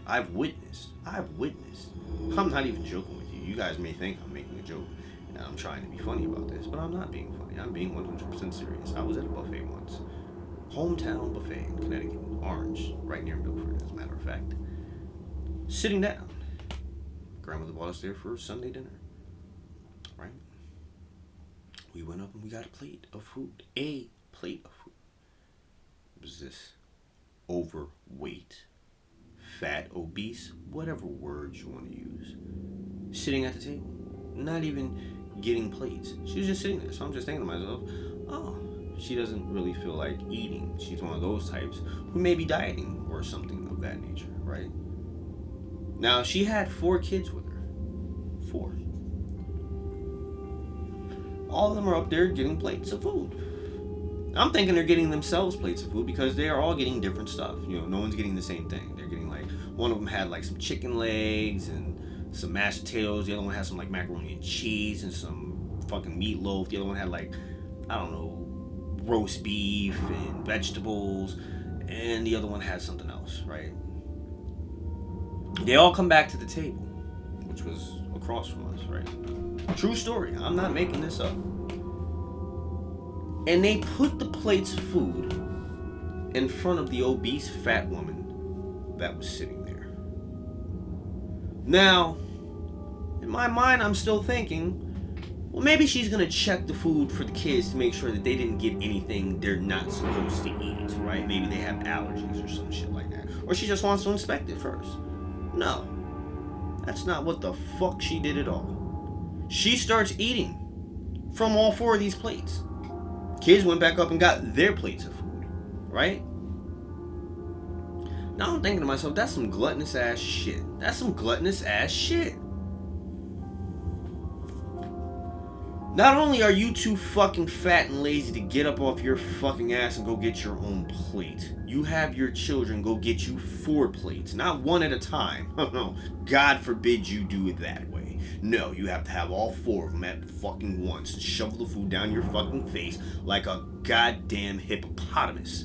I've witnessed. I'm not even joking with you. You guys may think I'm making a joke and I'm trying to be funny about this, but I'm not being funny. I'm being 100% serious. I was at a buffet once. Hometown buffet in Connecticut, Orange, right near Milford, as a matter of fact. Sitting down. grandmother brought us there for Sunday dinner. Right? We went up and we got a plate of food. A plate of food. It was this overweight, fat, obese, whatever words you want to use, sitting at the table. Not even getting plates. She was just sitting there. So I'm just thinking to myself, oh, she doesn't really feel like eating. She's one of those types who may be dieting or something of that nature, right? Now, she had 4 kids with her. 4. All of them are up there getting plates of food. I'm thinking they're getting themselves plates of food because they are all getting different stuff. You know, no one's getting the same thing. They're getting like, one of them had like some chicken legs and some mashed potatoes. The other one had some like macaroni and cheese and some fucking meatloaf. The other one had like, I don't know, roast beef and vegetables. And the other one had something else, right? They all come back to the table, which was across from us, right? True story. I'm not making this up. And they put the plates of food in front of the obese fat woman that was sitting there. Now, in my mind, I'm still thinking, well, maybe she's going to check the food for the kids to make sure that they didn't get anything they're not supposed to eat, right? Maybe they have allergies or some shit like that. Or she just wants to inspect it first. No. That's not what the fuck she did at all. She starts eating from all 4 of these plates. Kids went back up and got their plates of food, right? Now I'm thinking to myself, that's some gluttonous ass shit. That's some gluttonous ass shit. Not only are you too fucking fat and lazy to get up off your fucking ass and go get your own plate, you have your children go get you 4 plates, not 1 at a time. No, God forbid you do it that way. No, you have to have all 4 of them at fucking once and shovel the food down your fucking face like a goddamn hippopotamus.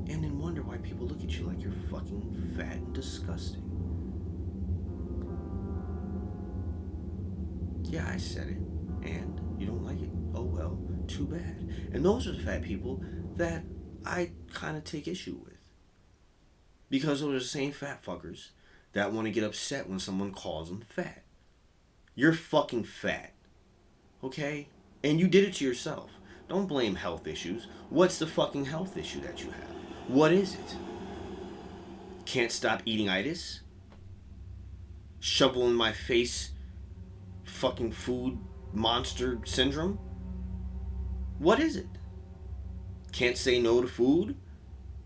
And then wonder why people look at you like you're fucking fat and disgusting. Yeah, I said it. And you don't like it? Oh well, too bad. And those are the fat people that I kind of take issue with. Because those are the same fat fuckers that want to get upset when someone calls them fat. You're fucking fat. Okay? And you did it to yourself. Don't blame health issues. What's the fucking health issue that you have? What is it? Can't stop eating itis? Shovel in my face fucking food monster syndrome? What is it? Can't say no to food?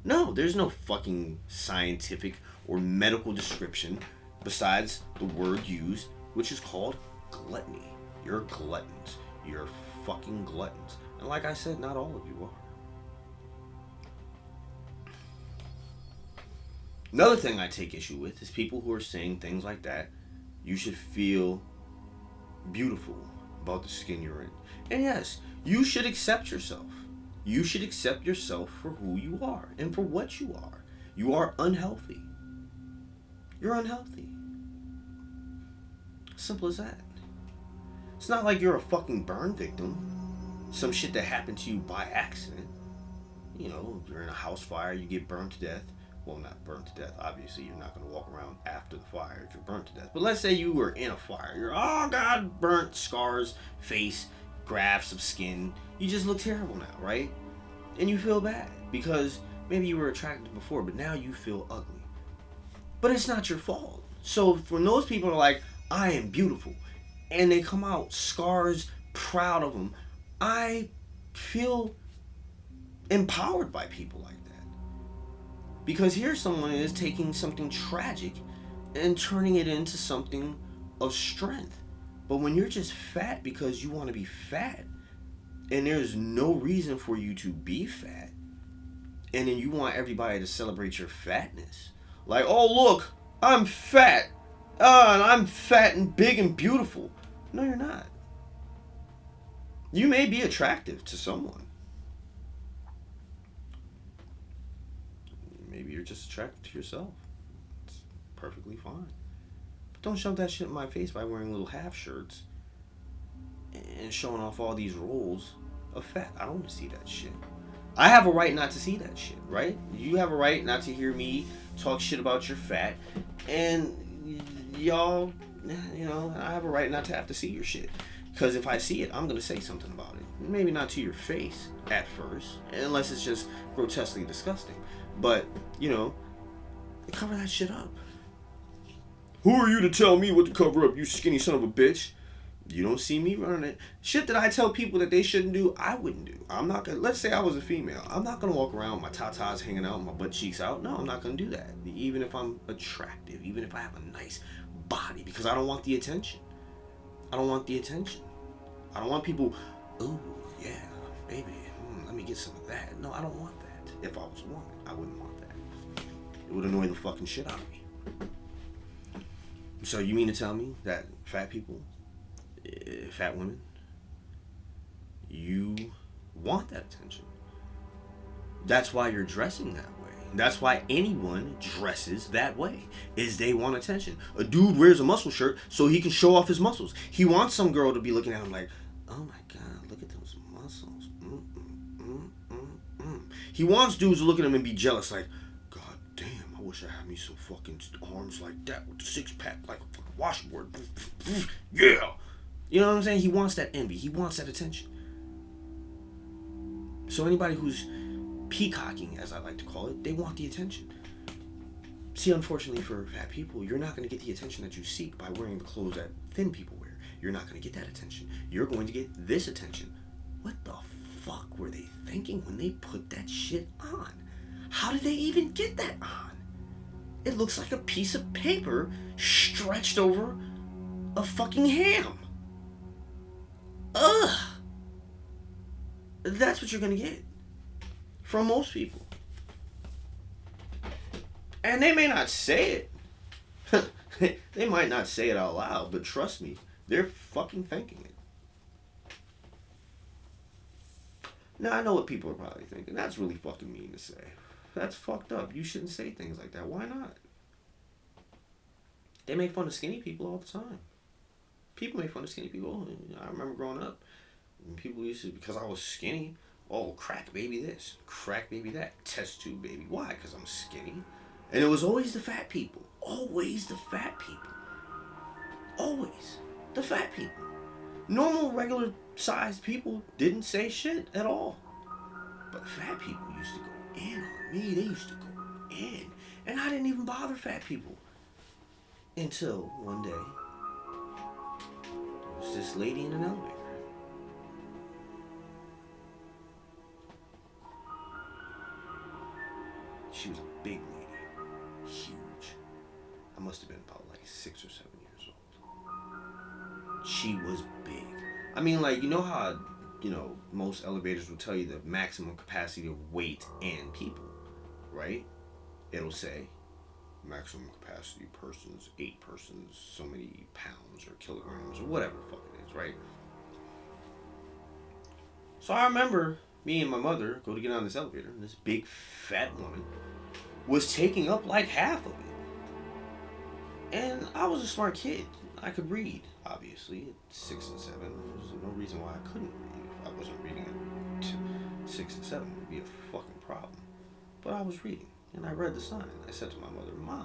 No, there's no fucking scientific or medical description besides the word used, which is called gluttony. You're gluttons. You're fucking gluttons. And like I said, not all of you are. Another thing I take issue with is people who are saying things like that. You should feel beautiful about the skin you're in. And yes, you should accept yourself. You should accept yourself for who you are and for what you are. You are unhealthy. You're unhealthy. Simple as that. It's not like you're a fucking burn victim. Some shit that happened to you by accident. You know, you're in a house fire, you get burned to death. Well, not burnt to death. Obviously, you're not going to walk around after the fire if you're burnt to death. But let's say you were in a fire. You're, oh God, burnt, scars, face, grafts of skin. You just look terrible now, right? And you feel bad because maybe you were attractive before, but now you feel ugly. But it's not your fault. So for those people who are like, I am beautiful, and they come out scars, proud of them, I feel empowered by people like that. Because here someone is taking something tragic and turning it into something of strength. But when you're just fat because you want to be fat, and there's no reason for you to be fat, and then you want everybody to celebrate your fatness. Like, oh look, I'm fat. And I'm fat and big and beautiful. No, you're not. You may be attractive to someone. Maybe you're just attracted to yourself. It's perfectly fine. But don't shove that shit in my face by wearing little half shirts and showing off all these rolls of fat. I don't want to see that shit. I have a right not to see that shit, right? You have a right not to hear me talk shit about your fat. And y'all, I have a right not to have to see your shit. Because if I see it, I'm going to say something about it. Maybe not to your face at first, unless it's just grotesquely disgusting. But, cover that shit up. Who are you to tell me what to cover up, you skinny son of a bitch? You don't see me running it. Shit that I tell people that they shouldn't do, I wouldn't do. I'm not gonna, let's say I was a female. I'm not gonna walk around with my tatas hanging out, my butt cheeks out. No, I'm not gonna do that. Even if I'm attractive, even if I have a nice body, because I don't want the attention. I don't want the attention. I don't want people, oh, yeah, baby, let me get some of that. No, I don't want that. If I was a woman, I wouldn't want that. It would annoy the fucking shit out of me. So you mean to tell me that fat people, fat women, you want that attention? That's why you're dressing that way. That's why anyone dresses that way, is they want attention. A dude wears a muscle shirt so he can show off his muscles. He wants some girl to be looking at him like, oh my God, look at those muscles. He wants dudes to look at him and be jealous like, God damn, I wish I had me some fucking arms like that with the six pack like a fucking washboard. Yeah. You know what I'm saying? He wants that envy. He wants that attention. So anybody who's peacocking, as I like to call it, they want the attention. See, unfortunately for fat people, you're not going to get the attention that you seek by wearing the clothes that thin people wear. You're not going to get that attention. You're going to get this attention. What the fuck were they thinking when they put that shit on? How did they even get that on? It looks like a piece of paper stretched over a fucking ham. Ugh. That's what you're going to get from most people. And they may not say it. They might not say it out loud, but trust me, they're fucking thinking it. Now, I know what people are probably thinking. That's really fucking mean to say. That's fucked up. You shouldn't say things like that. Why not? They make fun of skinny people all the time. People make fun of skinny people. I remember growing up, people used to, because I was skinny, oh, crack baby this, crack baby that, test tube baby. Why? Because I'm skinny. And it was always the fat people. Always the fat people. Always the fat people. Normal, regular sized people didn't say shit at all. But fat people used to go in on me. They used to go in. And I didn't even bother fat people. Until one day, there was this lady in an elevator. She was a big lady. Huge. I must have been about like 6 or 7 years old. She was big. I mean, like, you know how, most elevators will tell you the maximum capacity of weight and people, right? It'll say maximum capacity persons, 8 persons, so many pounds or kilograms or whatever the fuck it is, right? So I remember me and my mother go to get on this elevator, and this big fat woman was taking up like half of it. And I was a smart kid. I could read, obviously, at 6 and 7. There was no reason why I couldn't read. If I wasn't reading at 6 and 7, it would be a fucking problem. But I was reading, and I read the sign. I said to my mother, Ma,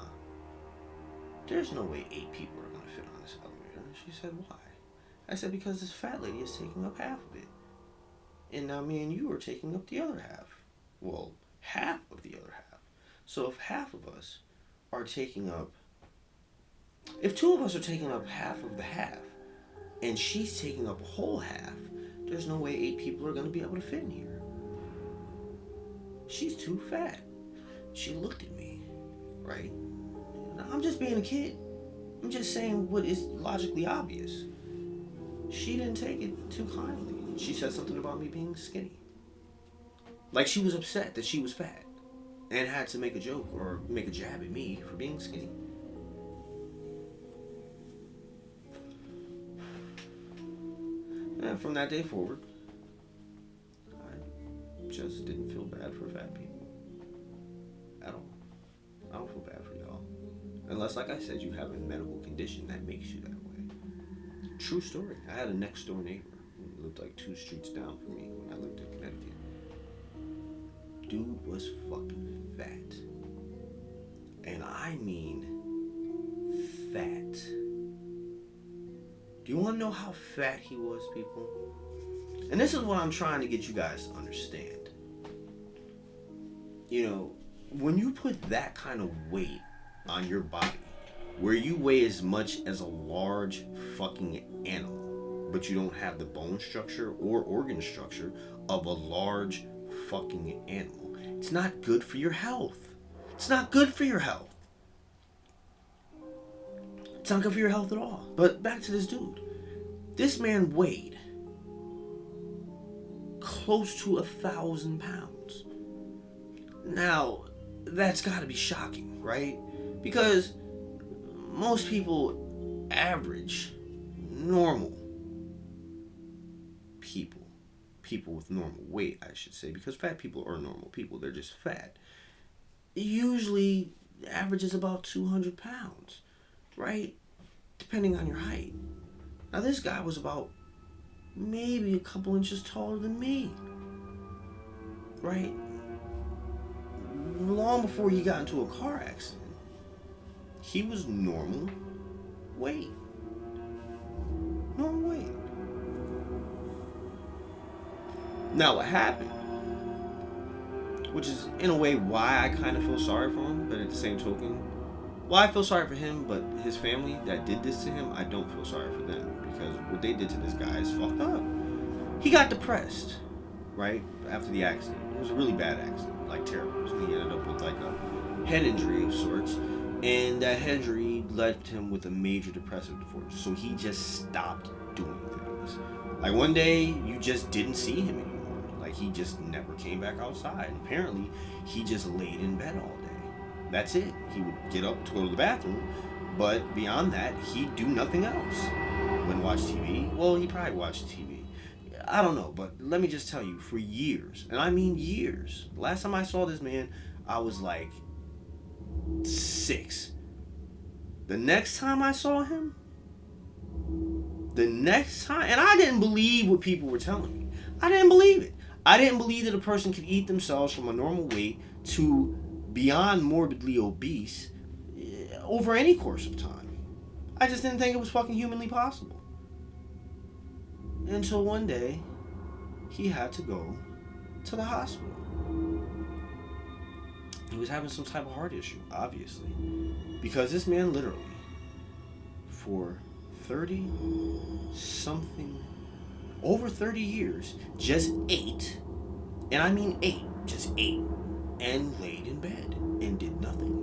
there's no way 8 people are going to fit on this elevator. And she said, why? I said, because this fat lady is taking up half of it. And now me and you are taking up the other half. Well, half of the other half. So if half of us are taking up, if 2 of us are taking up half of the half, and she's taking up a whole half, there's no way 8 people are going to be able to fit in here. She's too fat. She looked at me, right? Now, I'm just being a kid. I'm just saying what is logically obvious. She didn't take it too kindly. She said something about me being skinny. Like she was upset that she was fat and had to make a joke or make a jab at me for being skinny. And from that day forward, I just didn't feel bad for fat people. At all. I don't feel bad for y'all. Unless, like I said, you have a medical condition that makes you that way. True story. I had a next door neighbor who lived like 2 streets down from me when I lived in Connecticut. Dude was fucking fat. And I mean fat. Do you want to know how fat he was, people? And this is what I'm trying to get you guys to understand. You know, when you put that kind of weight on your body, where you weigh as much as a large fucking animal, but you don't have the bone structure or organ structure of a large fucking animal, it's not good for your health. It's not good for your health. It's not good for your health at all. But back to this dude. This man weighed close to 1,000 pounds. Now, that's got to be shocking, right? Because most people, average, normal people with normal weight, I should say, because fat people are normal people, they're just fat, usually averages about 200 pounds, right? Depending on your height. Now, this guy was about maybe a couple inches taller than me, right? Long before he got into a car accident, he was normal weight. Normal weight. Now, what happened, which is in a way why I kind of feel sorry for him, but at the same token, why I feel sorry for him, but his family that did this to him, I don't feel sorry for them, because what they did to this guy is fucked up. He got depressed, right, after the accident. It was a really bad accident, like terrible. So he ended up with like a head injury of sorts, and that head injury left him with a major depressive disorder. So he just stopped doing things. Like one day, you just didn't see him anymore. Like he just never came back outside. And apparently, he just laid in bed all day. That's it. He would get up to go to the bathroom, but beyond that, he'd do nothing else. Wouldn't watch TV. Well, he probably watched TV. I don't know, but let me just tell you, for years, and I mean years, last time I saw this man, I was like 6. The next time I saw him, and I didn't believe what people were telling me. I didn't believe it. I didn't believe that a person could eat themselves from a normal weight to beyond morbidly obese over any course of time. I just didn't think it was fucking humanly possible. Until one day, he had to go to the hospital. He was having some type of heart issue, obviously. Because this man literally, for over 30 years, just ate, and I mean ate, just ate, and laid in bed and did nothing.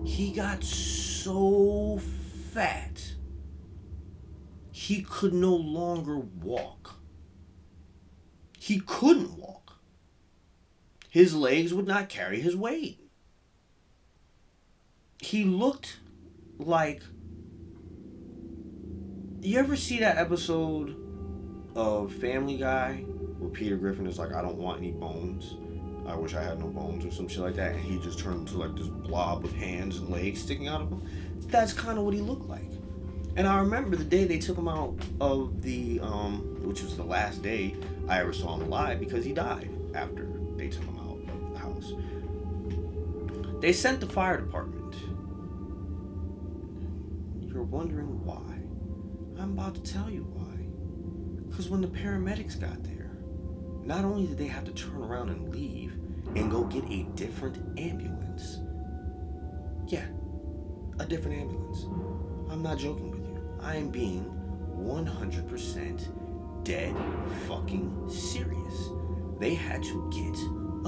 He got so fat, he could no longer walk. He couldn't walk. His legs would not carry his weight. He looked like... You ever see that episode of Family Guy where Peter Griffin is like, I don't want any bones. I wish I had no bones or some shit like that. And he just turned into like this blob with hands and legs sticking out of him. That's kind of what he looked like. And I remember the day they took him out of the, which was the last day I ever saw him alive, because he died after they took him out of the house. They sent the fire department. You're wondering why? I'm about to tell you why. Because when the paramedics got there, not only did they have to turn around and leave and go get a different ambulance. Yeah, a different ambulance. I'm not joking with you. I am being 100% dead fucking serious. They had to get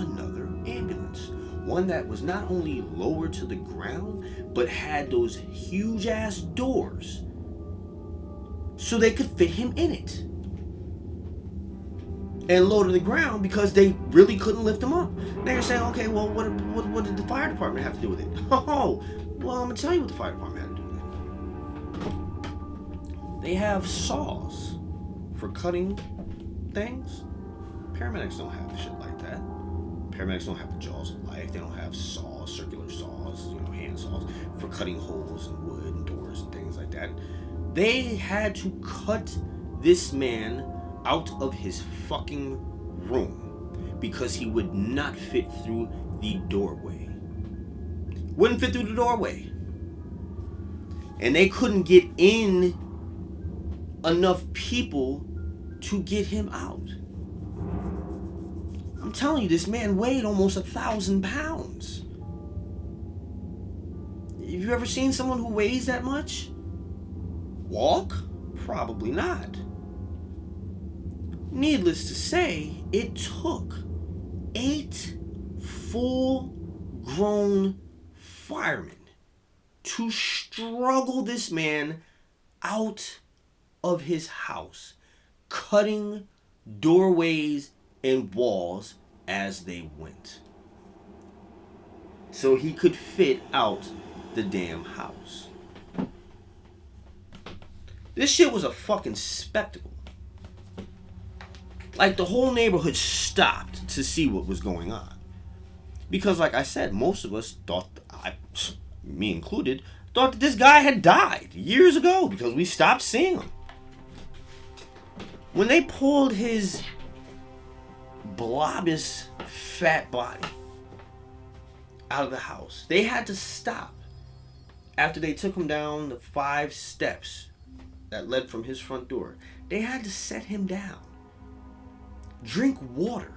another ambulance. One that was not only lower to the ground, but had those huge ass doors so they could fit him in it. And low to the ground because they really couldn't lift him up. Now you're saying, okay, well, what did the fire department have to do with it? Oh, well, I'm going to tell you what the fire department had to do with it. They have saws for cutting things. Paramedics don't have shit like that. Paramedics don't have the jaws of life. They don't have saws, circular saws, hand saws for cutting holes in wood and doors and things like that. They had to cut this man out of his fucking room because he would not fit through the doorway. Wouldn't fit through the doorway. And they couldn't get in enough people to get him out. I'm telling you, this man weighed almost 1,000 pounds. Have you ever seen someone who weighs that much walk? Probably not. Needless to say, it took 8 full-grown firemen to struggle this man out of his house, cutting doorways and walls as they went, so he could fit out the damn house. This shit was a fucking spectacle. Like, the whole neighborhood stopped to see what was going on. Because, like I said, most of us thought, me included, thought that this guy had died years ago because we stopped seeing him. When they pulled his blobous fat body out of the house, they had to stop after they took him down the 5 steps that led from his front door. They had to set him down, drink water,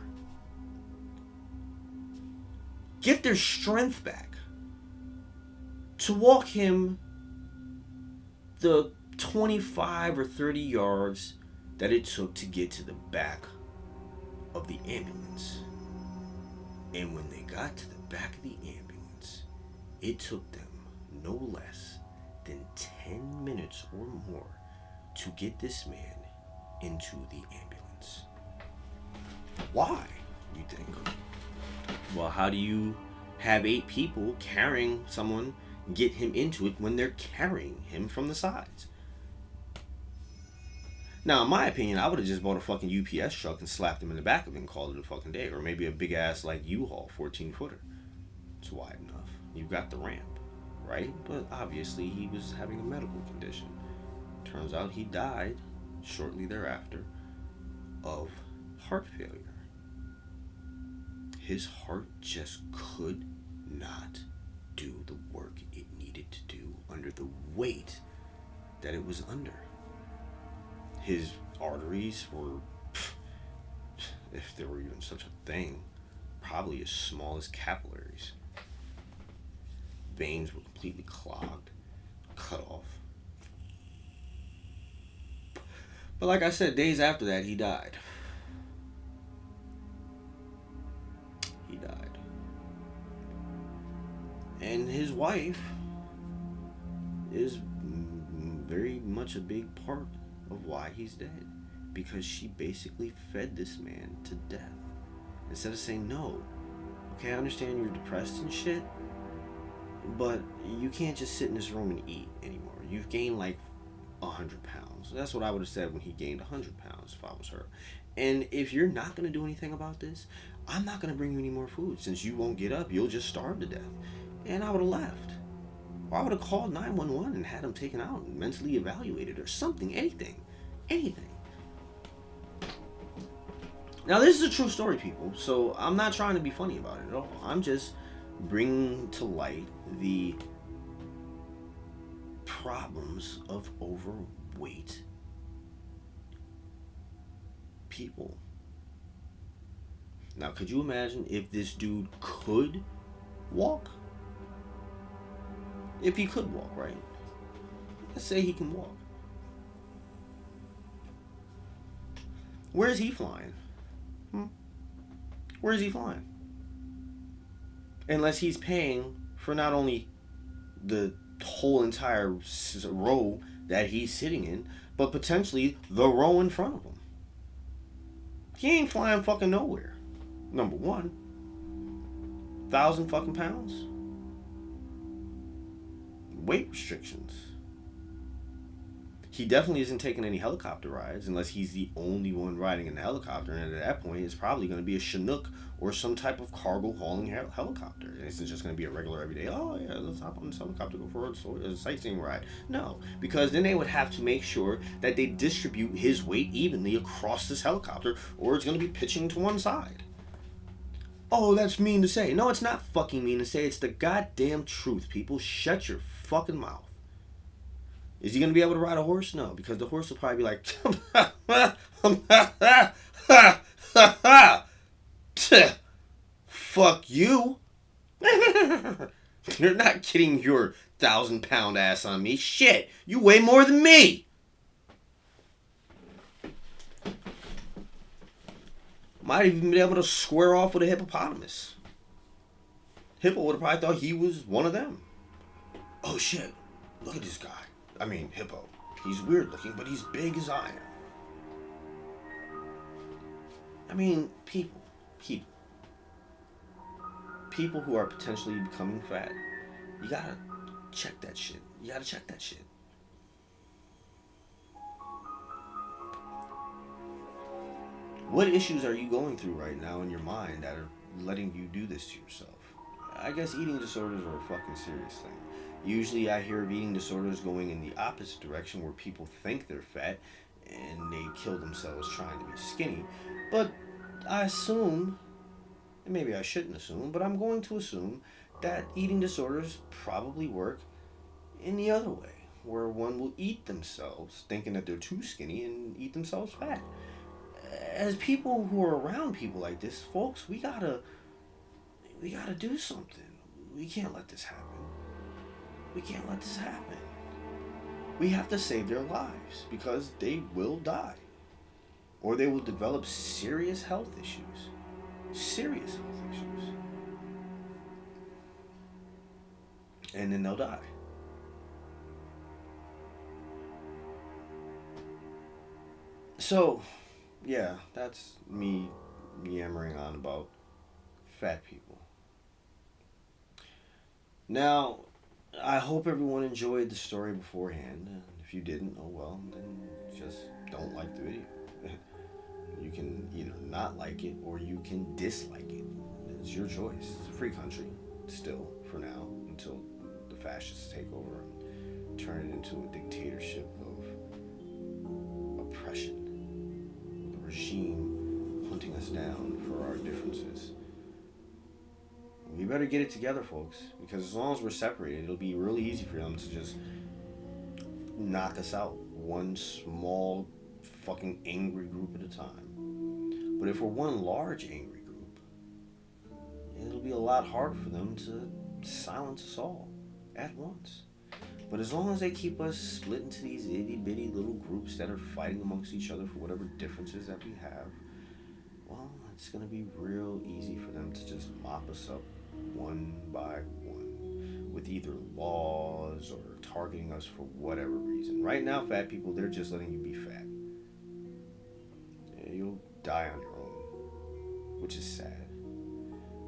get their strength back to walk him the 25 or 30 yards that it took to get to the back of the ambulance. And when they got to the back of the ambulance, it took them no less than 10 minutes or more to get this man into the ambulance. Why, you think? Well, how do you have 8 people carrying someone, get him into it when they're carrying him from the sides? Now, in my opinion, I would have just bought a fucking UPS truck and slapped him in the back of it and called it a fucking day. Or maybe a big ass like U-Haul 14-footer. It's wide enough. You've got the ramp, right? But obviously he was having a medical condition. Turns out he died shortly thereafter of heart failure. His heart just could not do the work it needed to do under the weight that it was under. His arteries were, if there were even such a thing, probably as small as capillaries. Veins were completely clogged, cut off. But like I said, days after that, he died. He died. And his wife is very much a big part of why he's dead, because she basically fed this man to death instead of saying, no, okay, I understand you're depressed and shit, but you can't just sit in this room and eat anymore. You've gained like 100 pounds. That's what I would have said when he gained 100 pounds if I was her. And if you're not going to do anything about this, I'm not going to bring you any more food. Since you won't get up, you'll just starve to death. And I would have left. Or I would have called 911 and had him taken out and mentally evaluated or something, anything. Now, this is a true story, people, so I'm not trying to be funny about it at all. I'm just bringing to light the problems of overweight people. Now, could you imagine if this dude could walk? If he could walk, right? Let's say he can walk. Where is he flying? Where is he flying? Unless he's paying for not only the whole entire row that he's sitting in, but potentially the row in front of him. He ain't flying fucking nowhere. Number one. 1,000 fucking pounds. Weight restrictions. He definitely isn't taking any helicopter rides unless he's the only one riding in the helicopter, and at that point it's probably going to be a Chinook or some type of cargo hauling helicopter. And it's just going to be a regular everyday, oh yeah, let's hop on this helicopter, go for a sightseeing ride. No, because then they would have to make sure that they distribute his weight evenly across this helicopter, or it's going to be pitching to one side. Oh, that's mean to say. No, it's not fucking mean to say. It's the goddamn truth, people. Shut your fucking mouth. Is he going to be able to ride a horse? No, because the horse will probably be like, fuck you. You're not getting your 1,000-pound ass on me. Shit, you weigh more than me. Might even been able to square off with a hippopotamus. Hippo would have probably thought he was one of them. Oh shit, look at this guy. I mean, Hippo. He's weird looking, but he's big as I am. I mean, people who are potentially becoming fat, you gotta check that shit. What issues are you going through right now in your mind that are letting you do this to yourself? I guess eating disorders are a fucking serious thing. Usually I hear of eating disorders going in the opposite direction, where people think they're fat and they kill themselves trying to be skinny. But I assume, and maybe I shouldn't assume, but I'm going to assume that eating disorders probably work in the other way, where one will eat themselves thinking that they're too skinny and eat themselves fat. As people who are around people like this, folks, we gotta do something. We can't let this happen. We have to save their lives, because they will die. Or they will develop serious health issues. And then they'll die. So, yeah, that's me yammering on about fat people. Now, I hope everyone enjoyed the story beforehand. If you didn't, oh well, then just don't like the video. You can either not like it or you can dislike it. It's your choice. It's a free country, still, for now, until the fascists take over and turn it into a dictatorship of oppression. The regime hunting us down for our differences. We better get it together, folks, because as long as we're separated, it'll be really easy for them to just knock us out, one small fucking angry group at a time. But if we're one large angry group, it'll be a lot harder for them to silence us all at once. But as long as they keep us split into these itty-bitty little groups that are fighting amongst each other for whatever differences that we have, well, it's going to be real easy for them to just mop us up one by one with either laws or targeting us for whatever reason. Right now, fat people, they're just letting you be fat. Yeah, you'll die on your own, which is sad.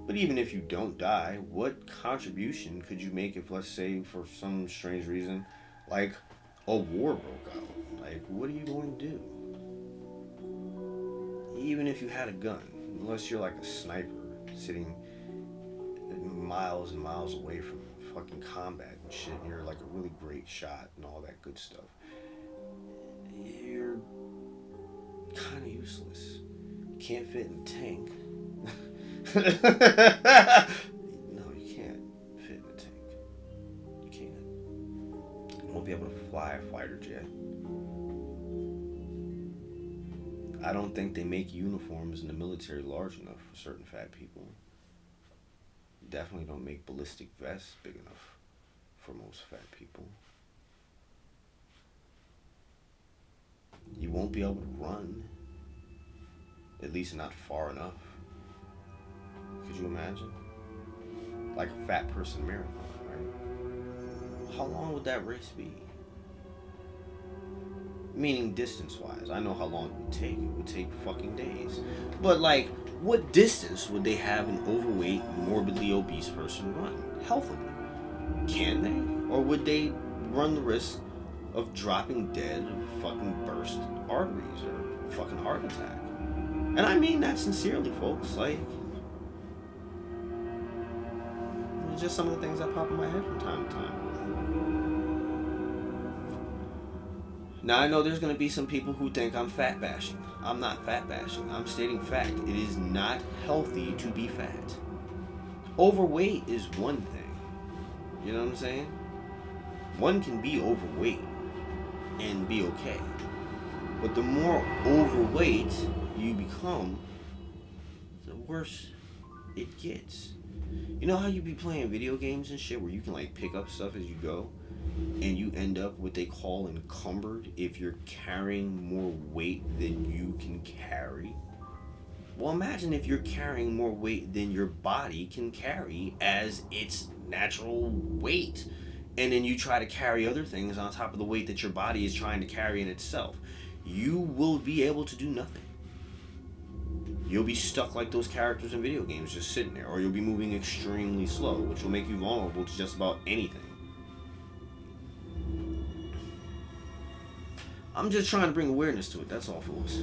But even if you don't die, what contribution could you make if, let's say, for some strange reason, like a war broke out? Like, what are you going to do? Even if you had a gun, unless you're like a sniper sitting miles and miles away from fucking combat and shit, and you're like a really great shot and all that good stuff, you're kind of useless. You can't fit in a tank. No, you can't fit in a tank. You can't. You won't be able to fly a fighter jet. I don't think they make uniforms in the military large enough for certain fat people. Definitely don't make ballistic vests big enough for most fat people. You won't be able to run. At least not far enough. Could you imagine? Like a fat person marathon, right? How long would that race be? Meaning distance-wise. I know how long it would take. It would take fucking days. But, like, what distance would they have an overweight, morbidly obese person run? Healthily. Can they? Or would they run the risk of dropping dead of fucking burst arteries or fucking heart attack? And I mean that sincerely, folks. Like, it's just some of the things that pop in my head from time to time. Now, I know there's going to be some people who think I'm fat bashing. I'm not fat bashing. I'm stating fact. It is not healthy to be fat. Overweight is one thing. You know what I'm saying? One can be overweight. and be okay. But the more overweight you become, the worse it gets. You know how you be playing video games and shit where you can like pick up stuff as you go, and you end up what they call encumbered if you're carrying more weight than you can carry? Well, imagine if you're carrying more weight than your body can carry as its natural weight. And then you try to carry other things on top of the weight that your body is trying to carry in itself. You will be able to do nothing. You'll be stuck like those characters in video games, just sitting there. Or you'll be moving extremely slow, which will make you vulnerable to just about anything. I'm just trying to bring awareness to it, that's all, folks.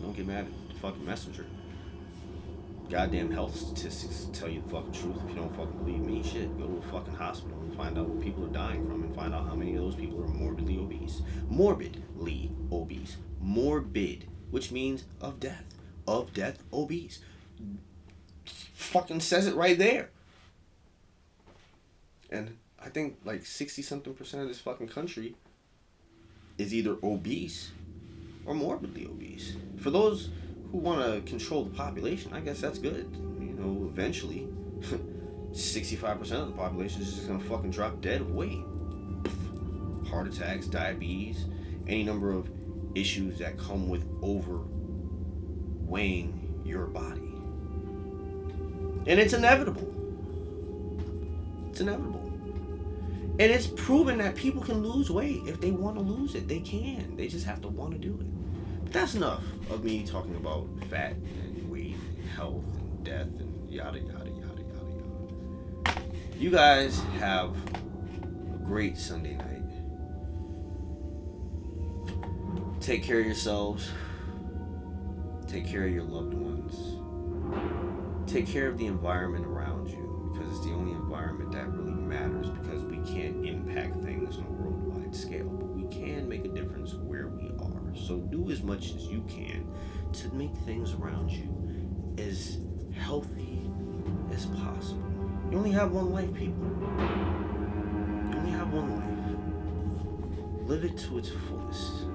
Don't get mad at the fucking messenger. Goddamn health statistics tell you the fucking truth. If you don't fucking believe me, shit, go to a fucking hospital and find out what people are dying from and find out how many of those people are morbidly obese. Morbidly obese. Morbid, which means of death. Of death, obese. Fucking says it right there. And I think like 60-something% of this fucking country is either obese or morbidly obese. For those who want to control the population, I guess that's good. You know, eventually, 65% of the population is just gonna fucking drop dead of weight. Heart attacks, diabetes, any number of issues that come with overweighing your body. And it's inevitable. It's inevitable. And it's proven that people can lose weight. If they want to lose it, they can. They just have to want to do it. But that's enough of me talking about fat and weight and health and death and yada, yada, yada, yada, yada. You guys have a great Sunday night. Take care of yourselves. Take care of your loved ones. Take care of the environment around you, because it's the only environment that really matters, because we can't impact things on a worldwide scale, but we can make a difference where we are. So do as much as you can to make things around you as healthy as possible. You only have one life, people. You only have one life. Live it to its fullest.